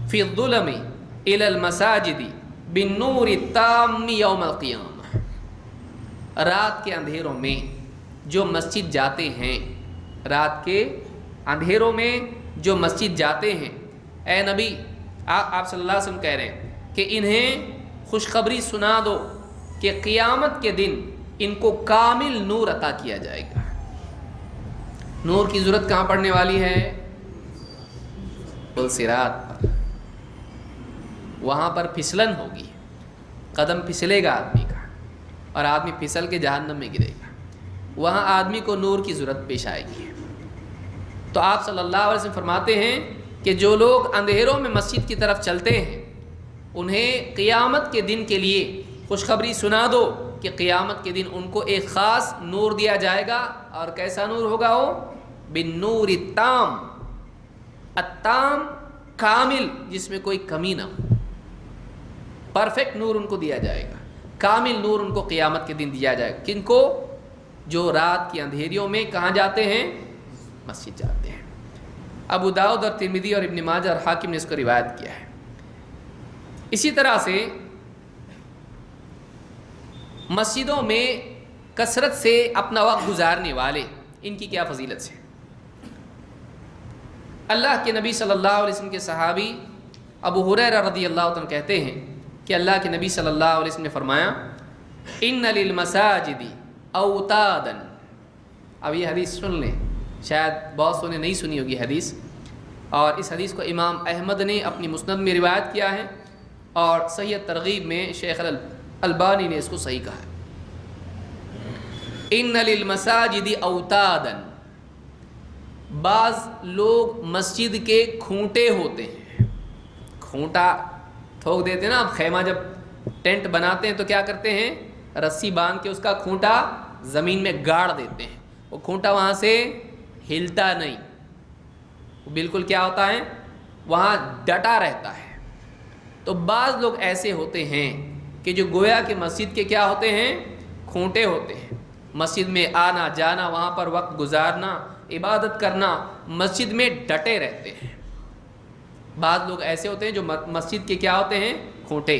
فی الظلم الی المساجد بالنور التام یوم القیامہ، رات کے اندھیروں میں جو مسجد جاتے ہیں، رات کے اندھیروں میں جو مسجد جاتے ہیں، اے نبی آپ صلی اللہ علیہ وسلم کہہ رہے ہیں کہ انہیں خوشخبری سنا دو کہ قیامت کے دن ان کو کامل نور عطا کیا جائے گا۔ نور کی ضرورت کہاں پڑنے والی ہے؟ صراط پر، وہاں پر پھسلن ہوگی، قدم پھسلے گا آدمی کا اور آدمی پھسل کے جہنم میں گرے گا، وہاں آدمی کو نور کی ضرورت پیش آئے گی۔ تو آپ صلی اللہ علیہ وسلم فرماتے ہیں کہ جو لوگ اندھیروں میں مسجد کی طرف چلتے ہیں انہیں قیامت کے دن کے لیے خوشخبری سنا دو کہ قیامت کے دن ان کو ایک خاص نور دیا جائے گا، اور کیسا نور ہوگا وہ؟ بالنور التام، التام کامل، جس میں کوئی کمی نہ ہو، پرفیکٹ نور ان کو دیا جائے گا، کامل نور ان کو قیامت کے دن دیا جائے گا۔ کن کو؟ جو رات کی اندھیریوں میں کہاں جاتے ہیں؟ مسجد جاتے ہیں۔ ابو داؤد اور ترمذی اور ابن ماجہ اور حاکم نے اس کو روایت کیا ہے۔ اسی طرح سے مسجدوں میں کثرت سے اپنا وقت گزارنے والے، ان کی کیا فضیلت ہے؟ اللہ کے نبی صلی اللہ علیہ وسلم کے صحابی ابو ہریرہ رضی اللہ عنہ کہتے ہیں کہ اللہ کے نبی صلی اللہ علیہ وسلم نے فرمایا ان للمساجد اوتادا۔ اب یہ حدیث سن لیں، شاید بہت سو نے نہیں سنی ہوگی حدیث، اور اس حدیث کو امام احمد نے اپنی مسند میں روایت کیا ہے، اور صحیح ترغیب میں شیخ البانی نے اس کو صحیح کہا ہے۔ ان للمساجد اوتادا، بعض لوگ مسجد کے کھونٹے ہوتے ہیں، کھونٹا ٹھوک دیتے ہیں نا، آپ خیمہ جب ٹینٹ بناتے ہیں تو کیا کرتے ہیں؟ رسی باندھ کے اس کا کھونٹا زمین میں گاڑ دیتے ہیں، وہ کھونٹا وہاں سے ہلتا نہیں، وہ بالکل کیا ہوتا ہے؟ وہاں ڈٹا رہتا ہے۔ تو بعض لوگ ایسے ہوتے ہیں کہ جو گویا کہ مسجد کے کیا ہوتے ہیں؟ کھونٹے ہوتے ہیں، مسجد میں آنا جانا، وہاں پر وقت گزارنا، عبادت کرنا، مسجد میں ڈٹے رہتے ہیں۔ بعض لوگ ایسے ہوتے ہیں جو مسجد کے کیا ہوتے ہیں؟ کھونٹے۔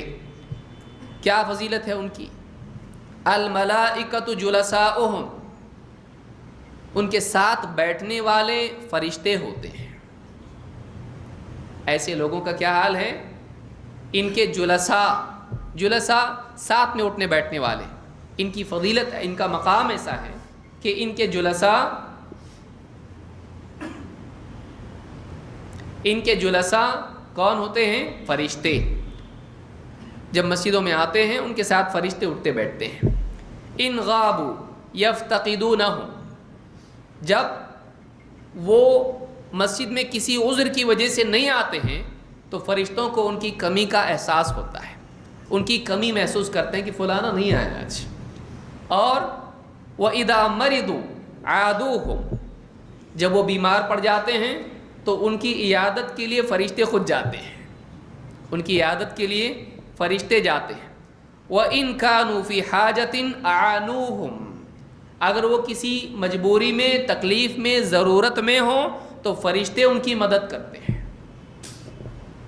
کیا فضیلت ہے ان کی؟ الملائکۃ جلساؤہم، ان کے ساتھ بیٹھنے والے فرشتے ہوتے ہیں۔ ایسے لوگوں کا کیا حال ہے؟ ان کے جلسا ساتھ میں اٹھنے بیٹھنے والے، ان کی فضیلت، ان کا مقام ایسا ہے کہ ان کے جلسا کون ہوتے ہیں؟ فرشتے۔ جب مسجدوں میں آتے ہیں ان کے ساتھ فرشتے اٹھتے بیٹھتے ہیں۔ ان غابوا یفتقدونہم، جب وہ مسجد میں کسی عذر کی وجہ سے نہیں آتے ہیں تو فرشتوں کو ان کی کمی کا احساس ہوتا ہے، ان کی کمی محسوس کرتے ہیں کہ فلانا نہیں آیا آج۔ اور وَإِذَا مَرِضُوا عَادُوهُمْ، جب وہ بیمار پڑ جاتے ہیں تو ان کی عیادت کے لیے فرشتے خود جاتے ہیں، ان کی عیادت کے لیے فرشتے جاتے ہیں۔ وَإِن كَانُوا فِي حَاجَةٍ أَعَانُوهُمْ، اگر وہ کسی مجبوری میں، تکلیف میں، ضرورت میں ہوں تو فرشتے ان کی مدد کرتے ہیں،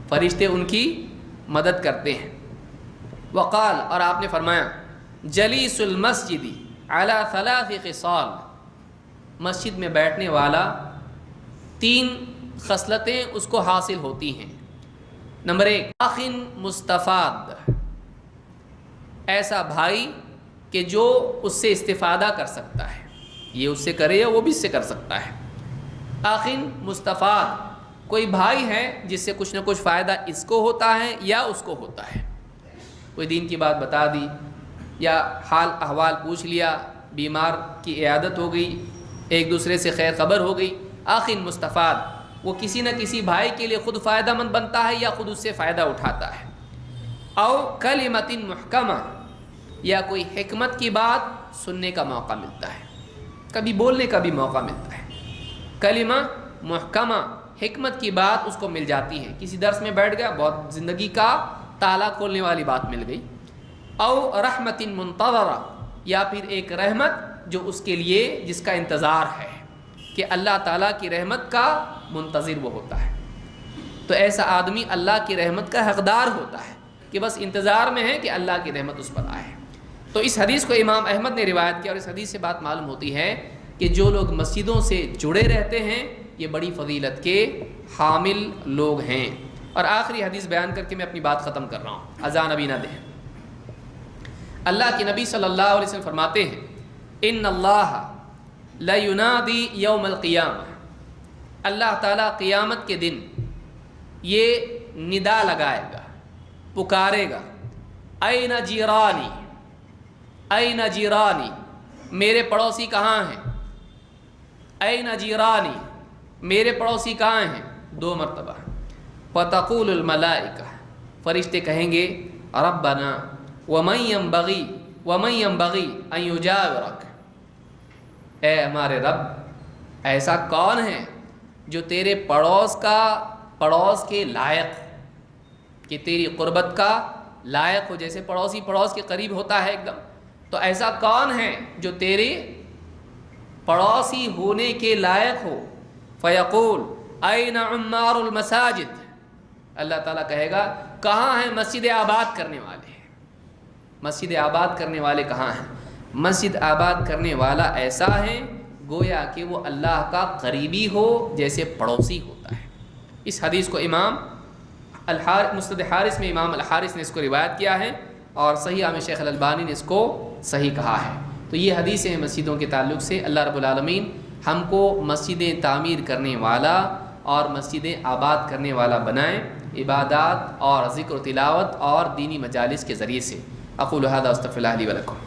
فرشتے ان کی مدد کرتے ہیں۔ وقال، اور آپ نے فرمایا جلیس المسجد علی ثلاث خصال، مسجد میں بیٹھنے والا 3 خصلتیں اس کو حاصل ہوتی ہیں۔ نمبر 1، اخ مستفاد، ایسا بھائی کہ جو اس سے استفادہ کر سکتا ہے، یہ اس سے کرے یا وہ بھی اس سے کر سکتا ہے۔ اخ مستفاد، کوئی بھائی ہے جس سے کچھ نہ کچھ فائدہ اس کو ہوتا ہے یا اس کو ہوتا ہے، کوئی دین کی بات بتا دی یا حال احوال پوچھ لیا، بیمار کی عیادت ہو گئی، ایک دوسرے سے خیر خبر ہو گئی۔ اخ مستفاد، وہ کسی نہ کسی بھائی کے لیے خود فائدہ مند بنتا ہے یا خود اس سے فائدہ اٹھاتا ہے۔ او کلمۃ محکمہ، یا کوئی حکمت کی بات سننے کا موقع ملتا ہے، کبھی بولنے کا بھی موقع ملتا ہے۔ کلمہ محکمہ، حکمت کی بات اس کو مل جاتی ہے، کسی درس میں بیٹھ گیا، بہت زندگی کا تالا کھولنے والی بات مل گئی۔ او رحمت منتظرہ، یا پھر ایک رحمت جو اس کے لیے جس کا انتظار ہے، کہ اللہ تعالیٰ کی رحمت کا منتظر وہ ہوتا ہے۔ تو ایسا آدمی اللہ کی رحمت کا حقدار ہوتا ہے کہ بس انتظار میں ہے کہ اللہ کی رحمت اس پر آئے۔ تو اس حدیث کو امام احمد نے روایت کیا، اور اس حدیث سے بات معلوم ہوتی ہے کہ جو لوگ مسجدوں سے جڑے رہتے ہیں یہ بڑی فضیلت کے حامل لوگ ہیں۔ اور آخری حدیث بیان کر کے میں اپنی بات ختم کر رہا ہوں، اذان ابھی نہ دیں۔ اللہ کے نبی صلی اللہ علیہ وسلم فرماتے ہیں ان اللہ لینادی یوم القیامہ، اللہ تعالیٰ قیامت کے دن یہ ندا لگائے گا، پکارے گا، این جیرانی، این جیرانی، میرے پڑوسی کہاں ہیں؟ این جیرانی، میرے پڑوسی کہاں ہیں؟ 2 مرتبہ۔ فتقول الملائکہ، فرشتے کہیں گے ربنا ومن ينبغي ان يجاورک، اے ہمارے رب ایسا کون ہے جو تیرے پڑوس کے لائق، کہ تیری قربت کا لائق ہو، جیسے پڑوسی پڑوس کے قریب ہوتا ہے ایک دم، تو ایسا کون ہے جو تیرے پڑوسی ہونے کے لائق ہو؟ فیقول این عمار المساجد، اللہ تعالیٰ کہے گا کہاں ہیں مسجد آباد کرنے والے؟ مسجد آباد کرنے والے کہاں ہیں؟ مسجد آباد کرنے والا ایسا ہے گویا کہ وہ اللہ کا قریبی ہو جیسے پڑوسی ہوتا ہے۔ اس حدیث کو امام مسند حارث میں امام الحارث نے اس کو روایت کیا ہے، اور صحیح میں شیخ الالبانی نے اس کو صحیح کہا ہے۔ تو یہ حدیثیں ہیں مسجدوں کے تعلق سے۔ اللہ رب العالمین ہم کو مسجدیں تعمیر کرنے والا اور مسجدیں آباد کرنے والا بنائیں، عبادات اور ذکر و تلاوت اور دینی مجالس کے ذریعے سے۔ اقول ھذا واستغفر اللہ لی ولکم۔